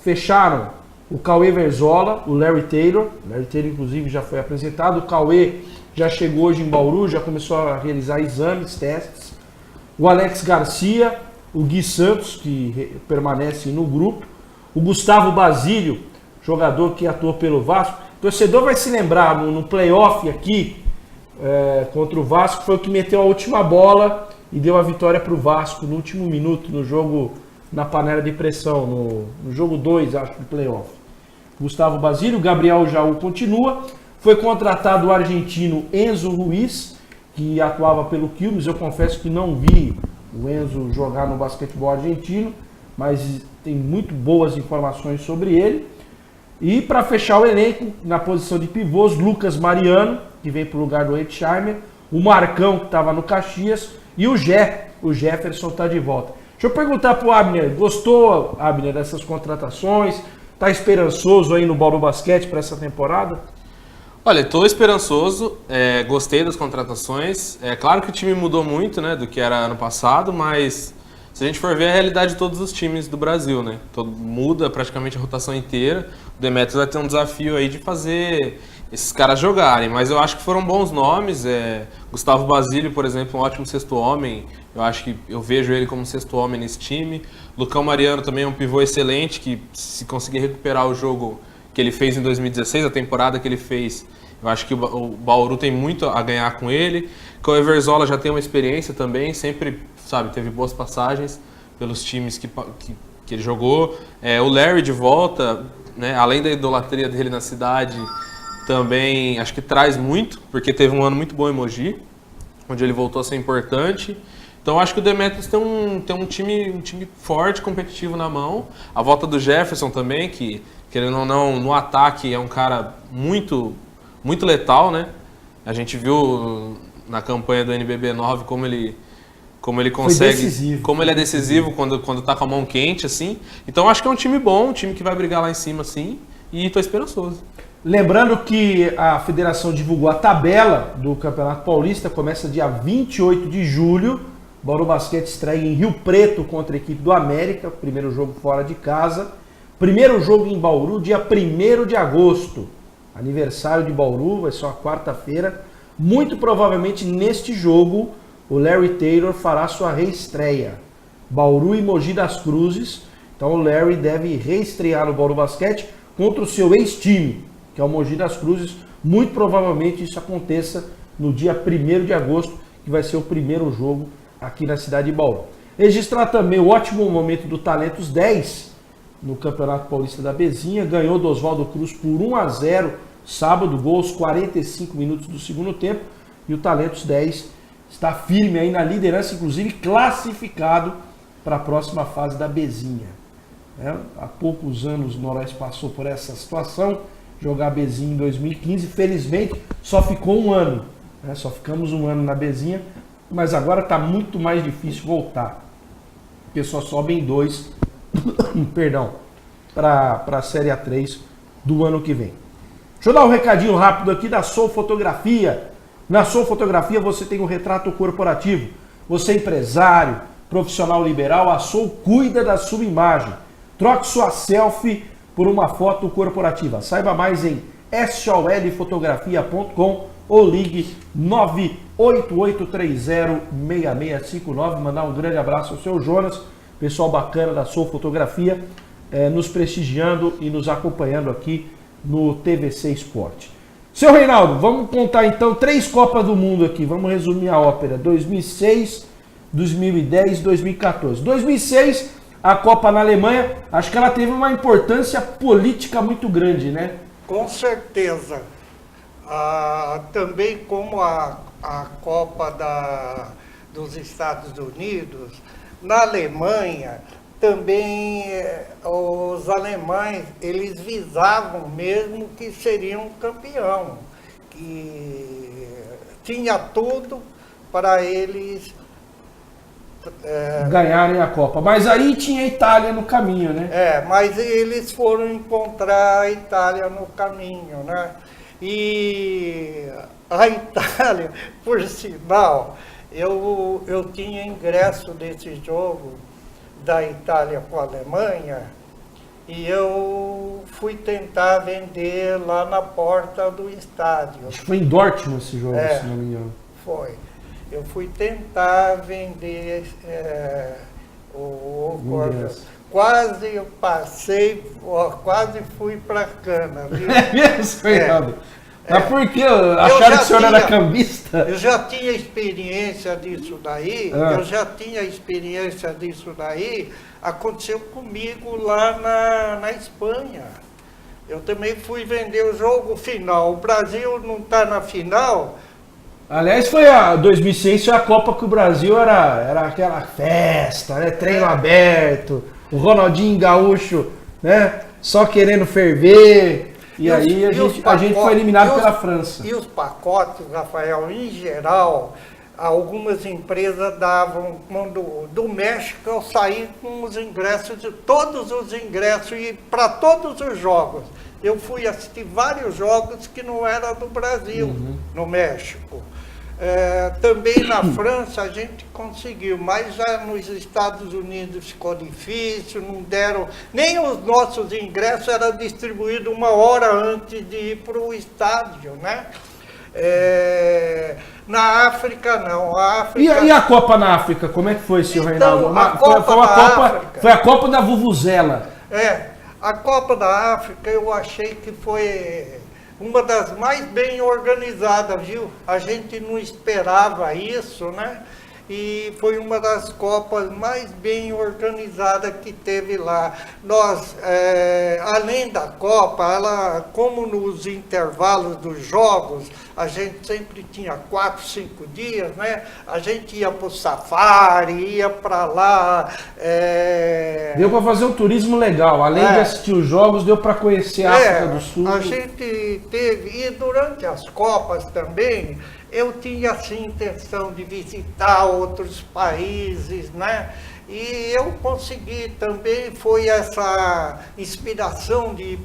Fecharam o Cauê Verzola, o Larry Taylor. O Larry Taylor, inclusive, já foi apresentado. O Cauê já chegou hoje em Bauru, já começou a realizar exames, testes. O Alex Garcia, o Gui Santos, que permanece no grupo. O Gustavo Basílio, jogador que atuou pelo Vasco. O torcedor vai se lembrar, no playoff aqui, contra o Vasco, foi o que meteu a última bola e deu a vitória para o Vasco no último minuto, no jogo na panela de pressão, no jogo 2, acho, do playoff. Gustavo Basílio, Gabriel Jaú continua. Foi contratado o argentino Enzo Ruiz, que atuava pelo Quilmes. Eu confesso que não vi o Enzo jogar no basquetebol argentino, mas tem muito boas informações sobre ele. E para fechar o elenco, na posição de pivôs, Lucas Mariano, que vem para o lugar do Hetzheimer, o Marcão, que estava no Caxias, e o Jefferson está de volta. Deixa eu perguntar para o Abner, gostou, Abner, dessas contratações? Está esperançoso aí no Bauru Basquete para essa temporada? Olha, estou esperançoso, gostei das contratações. É claro que o time mudou muito, né, do que era ano passado, mas se a gente for ver a realidade de todos os times do Brasil, né, muda praticamente a rotação inteira. O Demetrius vai ter um desafio aí de fazer esses caras jogarem, mas eu acho que foram bons nomes. Gustavo Basílio, por exemplo, um ótimo sexto homem. Eu acho que eu vejo ele como sexto homem nesse time. Lucão Mariano também é um pivô excelente, que se conseguir recuperar o jogo que ele fez em 2016, a temporada que ele fez, eu acho que o Bauru tem muito a ganhar com ele. O Everzola já tem uma experiência também, sempre, sabe, teve boas passagens pelos times que ele jogou. O Larry de volta, né, além da idolatria dele na cidade, também acho que traz muito, porque teve um ano muito bom em Mogi, onde ele voltou a ser importante. Então acho que o Demetrius tem um time forte, competitivo na mão. A volta do Jefferson também, que querendo ou não, no ataque é um cara muito, muito letal, né? A gente viu na campanha do NBB9 como ele consegue, como ele é decisivo quando tá com a mão quente, assim. Então acho que é um time bom, um time que vai brigar lá em cima, assim, e tô esperançoso. Lembrando que a federação divulgou a tabela do Campeonato Paulista, começa dia 28 de julho. Bauru Basquete estreia em Rio Preto contra a equipe do América, primeiro jogo fora de casa. Primeiro jogo em Bauru, dia 1º de agosto. Aniversário de Bauru, vai ser uma quarta-feira. Muito provavelmente neste jogo o Larry Taylor fará sua reestreia. Bauru e Mogi das Cruzes. Então o Larry deve reestrear no Bauru Basquete contra o seu ex-time, que é o Mogi das Cruzes. Muito provavelmente isso aconteça no dia 1º de agosto, que vai ser o primeiro jogo aqui na cidade de Bauru. Registrar também o ótimo momento do Talentos 10 no Campeonato Paulista da Bezinha. Ganhou do Oswaldo Cruz por 1-0 sábado, gol aos 45 minutos do segundo tempo. E o Talentos 10 está firme aí na liderança, inclusive classificado para a próxima fase da Bezinha. Há poucos anos o Noroeste passou por essa situação, jogar a Bezinha em 2015. Felizmente só ficou um ano, só ficamos um ano na Bezinha. Mas agora está muito mais difícil voltar. Porque só sobem 2 perdão, para a Série A3 do ano que vem. Deixa eu dar um recadinho rápido aqui da Soul Fotografia. Na Soul Fotografia você tem um retrato corporativo. Você é empresário, profissional liberal, a Soul cuida da sua imagem. Troque sua selfie por uma foto corporativa. Saiba mais em solfotografia.com ou ligue 988306659. Mandar um grande abraço ao seu Jonas, pessoal bacana da Soul Fotografia, nos prestigiando e nos acompanhando aqui no TVC Esporte. Seu Reinaldo, vamos contar então 3 Copas do Mundo aqui, vamos resumir a ópera: 2006, 2010, 2014. 2006, a Copa na Alemanha, acho que ela teve uma importância política muito grande, né? Com certeza. Também como a Copa dos Estados Unidos, na Alemanha, também os alemães, eles visavam mesmo que seriam campeão, que tinha tudo para eles ganharem a Copa. Mas aí tinha a Itália no caminho, né? Mas eles foram encontrar a Itália no caminho, né? E a Itália, por sinal, eu tinha ingresso desse jogo da Itália com a Alemanha e eu fui tentar vender lá na porta do estádio. Acho que foi em Dortmund esse jogo, se não me engano. Foi. Eu fui tentar vender o quase eu passei, quase fui para cana. Viu? É mesmo, Fernando? Mas por que? Acharam que o senhor era cambista? Eu já tinha experiência disso daí, aconteceu comigo lá na Espanha. Eu também fui vender o jogo final. O Brasil não está na final. Aliás, foi a 2006, foi a Copa que o Brasil era aquela festa, né? Treino aberto, o Ronaldinho Gaúcho, né? Só querendo ferver. E aí a gente foi eliminado pela França. E os pacotes, Rafael, em geral, algumas empresas davam, do México eu saí com os ingressos, todos os ingressos, e para todos os jogos. Eu fui assistir vários jogos que não era do Brasil, no México. Também na França a gente conseguiu, mas já nos Estados Unidos ficou difícil, não deram, nem os nossos ingressos eram distribuídos 1 hora antes de ir para o estádio, né? Na África não. E a Copa na África, como é que foi, senhor Reinaldo? Foi a Copa da Vuvuzela. A Copa da África eu achei que foi uma das mais bem organizadas, viu? A gente não esperava isso, né? e foi uma das Copas mais bem organizadas que teve lá. Nós, além da Copa, como nos intervalos dos jogos, a gente sempre tinha 4, 5 dias, né? A gente ia para o safari, ia para lá. Deu para fazer um turismo legal, além de assistir os jogos, deu para conhecer a África do Sul. A gente teve, e durante as Copas também, eu tinha assim intenção de visitar outros países, né? E eu consegui também, foi essa inspiração de ir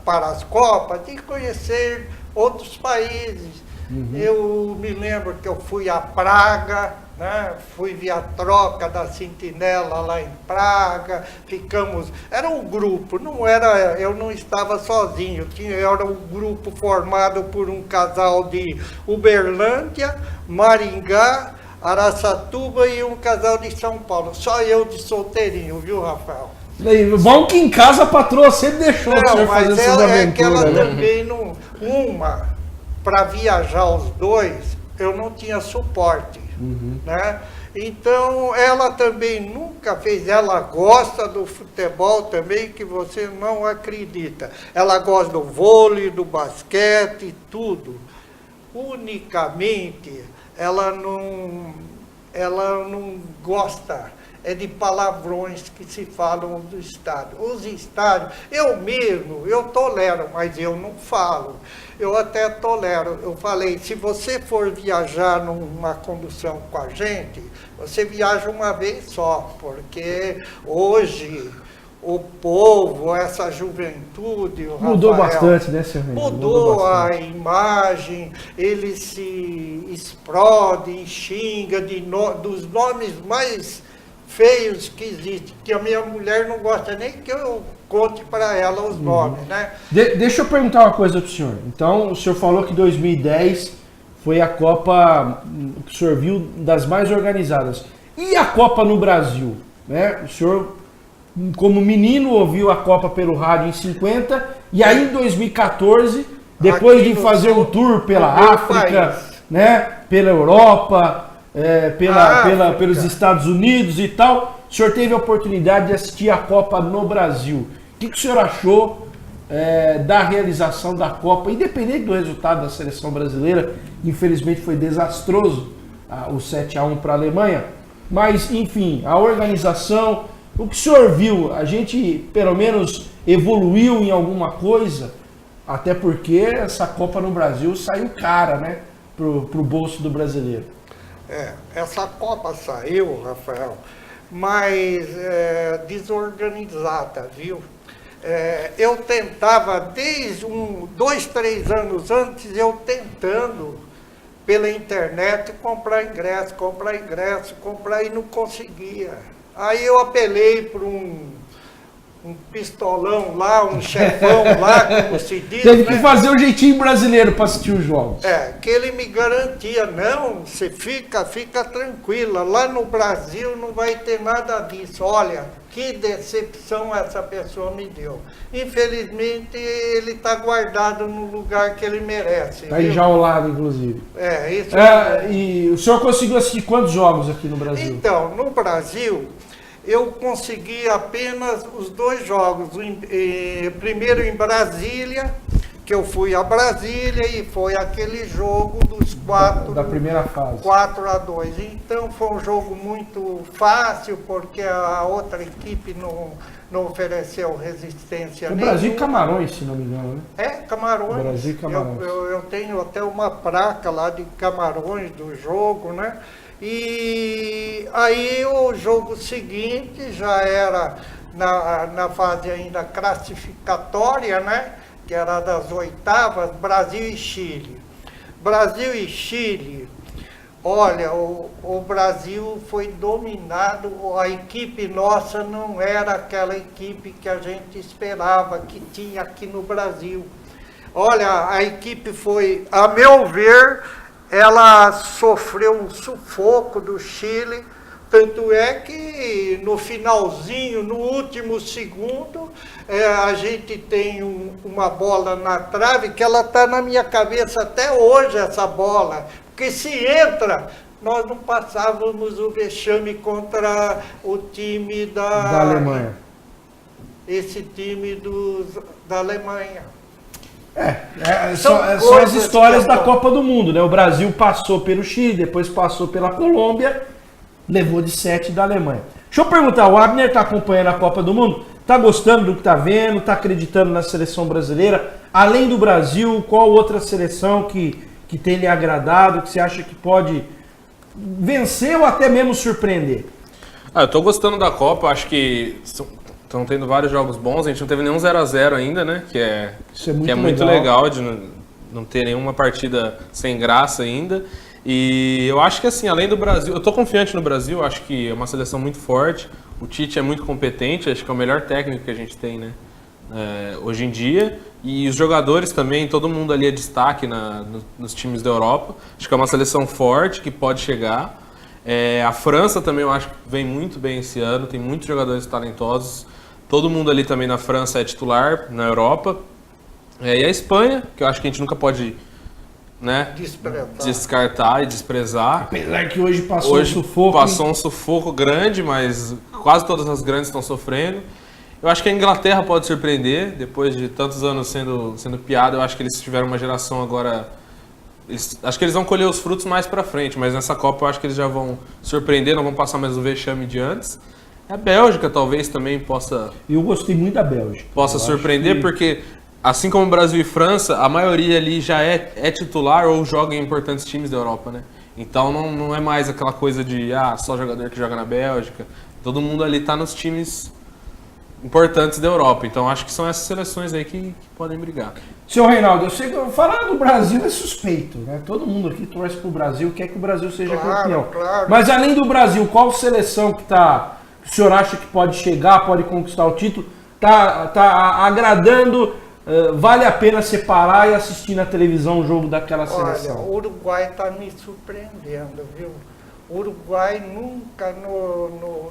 para as Copas, de conhecer outros países. Eu me lembro que eu fui a Praga, né? Fui via troca da Sentinela lá em Praga, era um grupo, eu não estava sozinho, era um grupo formado por um casal de Uberlândia, Maringá, Araçatuba e um casal de São Paulo, só eu de solteirinho, viu, Rafael? Bom que em casa a patroa sempre deixou o senhor fazer essas aventuras. Que ela também não... para viajar os dois, eu não tinha suporte, né? Então, ela também nunca fez, ela gosta do futebol também, que você não acredita. Ela gosta do vôlei, do basquete, tudo. Unicamente, ela não gosta de palavrões que se falam do estádio. Os estádios, eu tolero, mas eu não falo. Eu até tolero. Eu falei, se você for viajar numa condução com a gente, você viaja uma vez só, porque hoje o povo, essa juventude, mudou bastante, né, senhor? Mudou a imagem, ele se explode, xinga dos nomes mais feios que existem, que a minha mulher não gosta nem que eu conte para ela os nomes, né? Deixa eu perguntar uma coisa para o senhor. Então, o senhor falou que 2010 foi a Copa que o senhor viu das mais organizadas. E a Copa no Brasil? Né? O senhor, como menino, ouviu a Copa pelo rádio em 50, e aí em 2014, depois de fazer um tour pela África, né, pela Europa, pelos Estados Unidos e tal, o senhor teve a oportunidade de assistir a Copa no Brasil. O que o senhor achou da realização da Copa, independente do resultado da seleção brasileira? Infelizmente foi desastroso o 7-1 para a Alemanha, mas enfim, a organização, o que o senhor viu, a gente pelo menos evoluiu em alguma coisa, até porque essa Copa no Brasil saiu cara, né, pro bolso do brasileiro. Essa Copa saiu, Rafael, mas desorganizada, viu? Eu tentava, desde 2, 3 anos antes, eu tentando pela internet comprar ingresso, e não conseguia. Aí eu apelei para um pistolão lá, um chefão lá, como se diz. Teve que fazer o jeitinho brasileiro para assistir os jogos. Que ele me garantia, não, você fica tranquila, lá no Brasil não vai ter nada disso. Olha, que decepção essa pessoa me deu. Infelizmente, ele está guardado no lugar que ele merece. Está enjaulado, inclusive. Isso e o senhor conseguiu assistir quantos jogos aqui no Brasil? Então, no Brasil, eu consegui apenas os 2 jogos. Primeiro em Brasília, que eu fui a Brasília e foi aquele jogo dos 4... Da primeira fase. 4-2. Então foi um jogo muito fácil, porque a outra equipe não ofereceu resistência nenhuma. O Brasil e Camarões, se não me engano, né? Camarões. Brasil e Camarões. Eu tenho até uma placa lá de Camarões do jogo, né? E aí o jogo seguinte já era na fase ainda classificatória, né? Que era das oitavas, Brasil e Chile. Brasil e Chile, olha, o Brasil foi dominado, a equipe nossa não era aquela equipe que a gente esperava, que tinha aqui no Brasil. Olha, a equipe foi, a meu ver, ela sofreu um sufoco do Chile, tanto é que no finalzinho, no último segundo, a gente tem uma bola na trave, que ela está na minha cabeça até hoje, essa bola, porque se entra, nós não passávamos o vexame contra o time da Alemanha. Esse time da Alemanha. São as histórias da Copa do Mundo, né? O Brasil passou pelo Chile, depois passou pela Colômbia, levou de 7 da Alemanha. Deixa eu perguntar, o Abner está acompanhando a Copa do Mundo? Está gostando do que está vendo? Está acreditando na seleção brasileira? Além do Brasil, qual outra seleção que tem lhe agradado, que você acha que pode vencer ou até mesmo surpreender? Eu estou gostando da Copa, acho que estão tendo vários jogos bons, a gente não teve nenhum 0-0 ainda, né? Que é muito legal de não ter nenhuma partida sem graça ainda. E eu acho que assim, além do Brasil, eu estou confiante no Brasil, acho que é uma seleção muito forte, o Tite é muito competente, acho que é o melhor técnico que a gente tem, né? Hoje em dia, e os jogadores também, todo mundo ali é destaque nos times da Europa, acho que é uma seleção forte que pode chegar. A França também eu acho que vem muito bem esse ano, tem muitos jogadores talentosos, todo mundo ali também na França é titular, na Europa. E a Espanha, que eu acho que a gente nunca pode, né, descartar e desprezar. Apesar que hoje passou um sufoco. Passou um sufoco grande, mas quase todas as grandes estão sofrendo. Eu acho que a Inglaterra pode surpreender, depois de tantos anos sendo piada. Eu acho que eles tiveram uma geração agora... acho que eles vão colher os frutos mais pra frente, mas nessa Copa eu acho que eles já vão surpreender, não vão passar mais o vexame de antes. A Bélgica talvez também possa... Eu gostei muito da Bélgica. Possa surpreender, porque assim como Brasil e França, a maioria ali já é titular ou joga em importantes times da Europa, né? Então não é mais aquela coisa de só jogador que joga na Bélgica. Todo mundo ali tá nos times importantes da Europa. Então acho que são essas seleções aí que podem brigar. Senhor Reinaldo, eu sei que falar do Brasil é suspeito, né? Todo mundo aqui torce pro Brasil, quer que o Brasil seja campeão. Claro. Mas além do Brasil, qual seleção que o senhor acha que pode chegar, pode conquistar o título, tá agradando, vale a pena separar e assistir na televisão o jogo daquela seleção? Olha, o Uruguai está me surpreendendo, viu? O Uruguai nunca,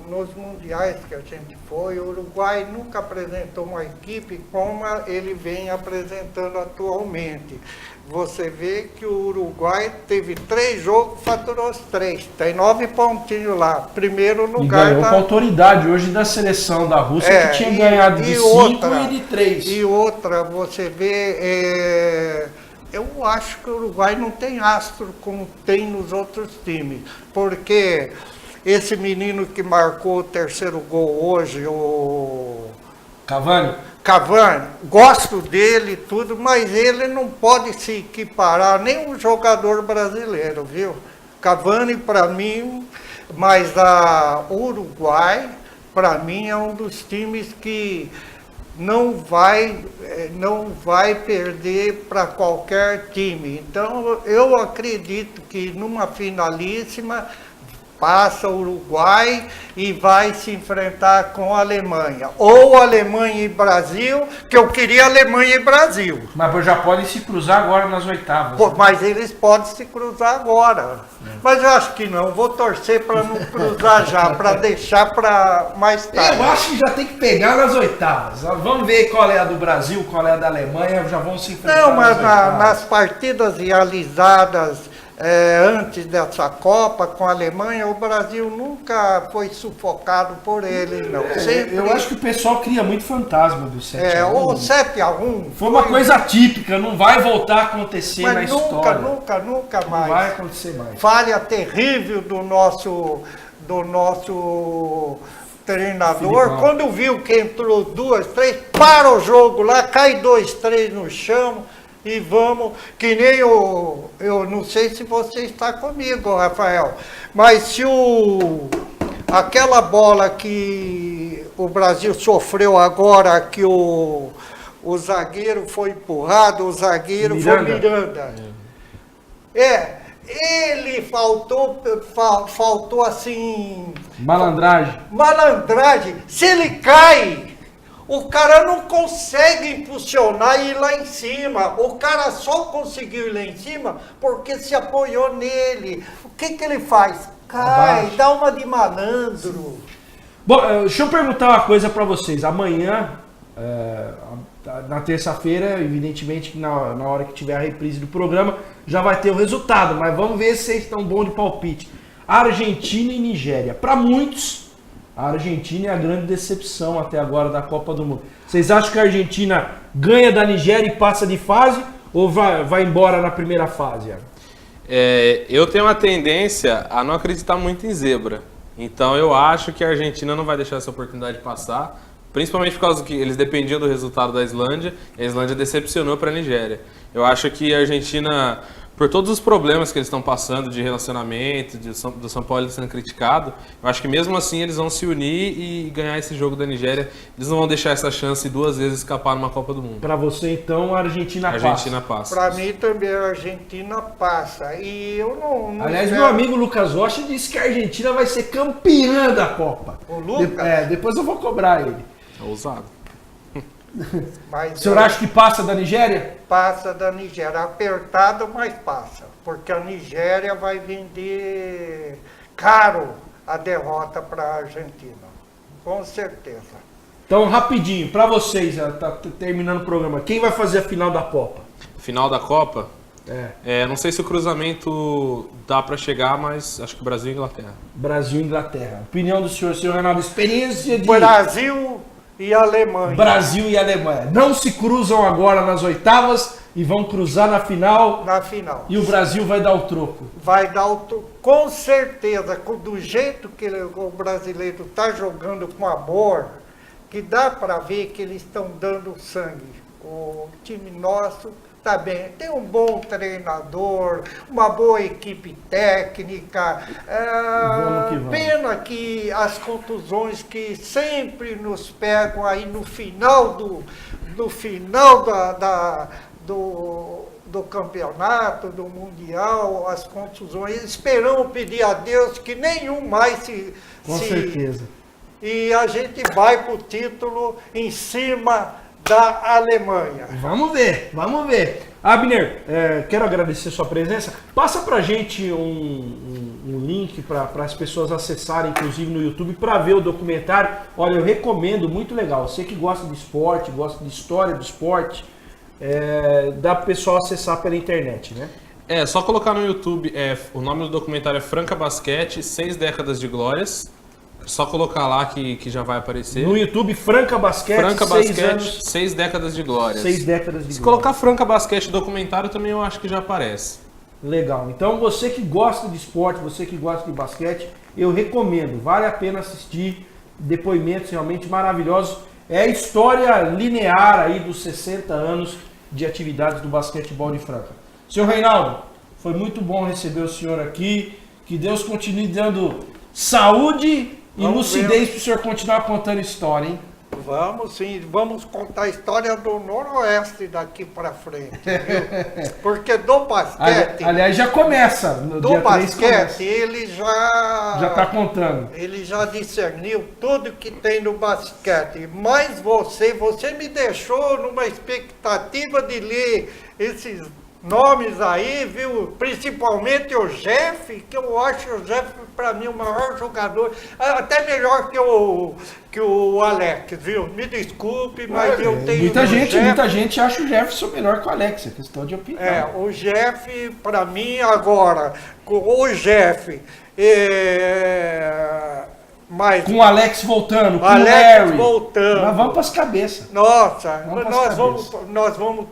nos mundiais que a gente foi, o Uruguai nunca apresentou uma equipe como ele vem apresentando atualmente. Você vê que o Uruguai teve 3 jogos, faturou os 3. Tem 9 pontinhos lá. Primeiro lugar. E ganhou com autoridade hoje da seleção da Rússia, que tinha ganhado de 5 e de 3. E outra, você vê... eu acho que o Uruguai não tem astro como tem nos outros times, porque esse menino que marcou o 3º gol hoje, o Cavani, gosto dele e tudo, mas ele não pode se equiparar nem um jogador brasileiro, viu? Cavani para mim, mas o Uruguai para mim é um dos times que não vai perder para qualquer time. Então, eu acredito que numa finalíssima passa o Uruguai e vai se enfrentar com a Alemanha. Ou Alemanha e Brasil, que eu queria Alemanha e Brasil. Mas já podem se cruzar agora nas oitavas. Pô, mas eles podem se cruzar agora. Mas eu acho que não. Vou torcer para não cruzar já, para deixar para mais tarde. Eu acho que já tem que pegar nas oitavas. Vamos ver qual é a do Brasil, qual é a da Alemanha, já vão se enfrentar. Não, mas nas partidas realizadas antes dessa Copa com a Alemanha, o Brasil nunca foi sufocado por eles, não. Eu acho que o pessoal cria muito fantasma do 7-1. O 7-1 foi uma coisa atípica, não vai voltar a acontecer na história. Nunca mais. Não vai acontecer mais. Falha terrível do nosso treinador. Filipão. Quando viu que entrou 2, 3, para o jogo lá, cai 2, 3 no chão. E vamos, que nem eu não sei se você está comigo, Rafael, mas se aquela bola que o Brasil sofreu agora, que o zagueiro foi empurrado, o zagueiro foi Miranda. Ele faltou assim... Malandragem. Se ele cai... O cara não consegue impulsionar e ir lá em cima. O cara só conseguiu ir lá em cima porque se apoiou nele. O que ele faz? Cai, dá uma de malandro. Bom, deixa eu perguntar uma coisa para vocês. Amanhã, na terça-feira, evidentemente que na hora que tiver a reprise do programa, já vai ter o resultado. Mas vamos ver se vocês estão bons de palpite. Argentina e Nigéria. Para muitos, a Argentina é a grande decepção até agora da Copa do Mundo. Vocês acham que a Argentina ganha da Nigéria e passa de fase ou vai embora na primeira fase? Eu tenho uma tendência a não acreditar muito em zebra. Então eu acho que a Argentina não vai deixar essa oportunidade passar, principalmente por causa que eles dependiam do resultado da Islândia, e a Islândia decepcionou para a Nigéria. Eu acho que a Argentina, por todos os problemas que eles estão passando de relacionamento, do São Paulo sendo criticado, eu acho que mesmo assim eles vão se unir e ganhar esse jogo da Nigéria. Eles não vão deixar essa chance 2 vezes escapar numa Copa do Mundo. Para você, então, a Argentina passa. Para mim também a Argentina passa. E eu não Aliás, meu amigo Lucas Rocha disse que a Argentina vai ser campeã da Copa. O Lucas? Depois eu vou cobrar ele. É ousado. Mas o senhor acha que passa da Nigéria? Passa da Nigéria. Apertado, mas passa. Porque a Nigéria vai vender caro a derrota para a Argentina. Com certeza. Então, rapidinho, para vocês, tá terminando o programa, quem vai fazer a final da Copa? Final da Copa? Não sei se o cruzamento dá para chegar, mas acho que Brasil e Inglaterra. Brasil e Inglaterra. Opinião do senhor Reinaldo, experiência de... Brasil e Alemanha. Brasil e Alemanha. Não se cruzam agora nas oitavas e vão cruzar na final. Na final. E o Brasil vai dar o troco. Vai dar o troco. Com certeza, do jeito que o brasileiro está jogando com amor, que dá para ver que eles estão dando sangue. O time nosso tá bem, tem um bom treinador, uma boa equipe técnica. Pena que as contusões que sempre nos pegam aí no final do campeonato, do Mundial, as contusões. Esperamos pedir a Deus que nenhum mais se... Com certeza. E a gente vai pro título em cima da Alemanha. Vamos ver, vamos ver. Abner, quero agradecer sua presença. Passa pra gente um link para as pessoas acessarem, inclusive no YouTube, para ver o documentário. Olha, eu recomendo, muito legal. Você que gosta de esporte, gosta de história do esporte, dá pro pessoal acessar pela internet, né? Só colocar no YouTube, o nome do documentário é Franca Basquete, 6 décadas de glórias. Só colocar lá que já vai aparecer. No YouTube, Franca Basquete, 6 décadas de glórias. 6 décadas de glórias. Se colocar Franca Basquete documentário também eu acho que já aparece. Legal. Então você que gosta de esporte, você que gosta de basquete, eu recomendo. Vale a pena assistir. Depoimentos realmente maravilhosos. É a história linear aí dos 60 anos de atividades do basquetebol de Franca. Senhor Reinaldo, foi muito bom receber o senhor aqui. Que Deus continue dando saúde e lucidez para o senhor continuar contando história, hein? Vamos sim, vamos contar a história do Noroeste daqui para frente, viu? Porque do basquete... Aliás, já começa. No do dia basquete, 3 ele já está contando. Ele já discerniu tudo que tem no basquete. Mas você me deixou numa expectativa de ler esses nomes aí, viu? Principalmente o Jeff, que eu acho o Jeff, para mim, o maior jogador, até melhor que o Alex, viu? Me desculpe, mas eu tenho... Muita gente acha o Jefferson melhor que o Alex, é questão de opinião. O Jeff, para mim, agora, o Jeff... Mas com o Alex voltando, com o Larry voltando. Nós vamos para as cabeças. Nossa, nós vamos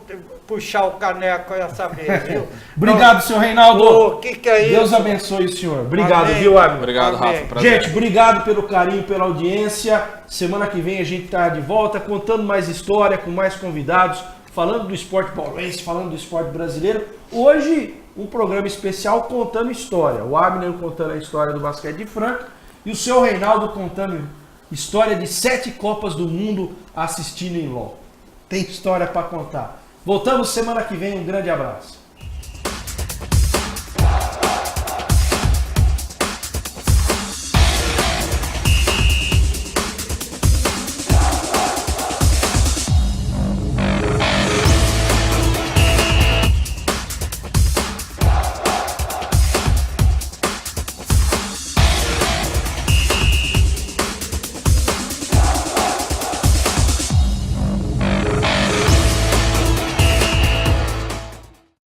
puxar o caneco essa vez, viu? Obrigado, senhor Reinaldo. Que é isso? Deus abençoe o senhor. Obrigado, Amém. Viu, Abner? Obrigado, Rafa. Prazer. Gente, obrigado pelo carinho, pela audiência. Semana que vem a gente está de volta, contando mais história, com mais convidados, falando do esporte paulense, falando do esporte brasileiro. Hoje, um programa especial contando história. O Abner contando a história do basquete de Franca e o seu Reinaldo contando história de 7 Copas do Mundo assistindo em LOL. Tem história para contar. Voltamos semana que vem. Um grande abraço.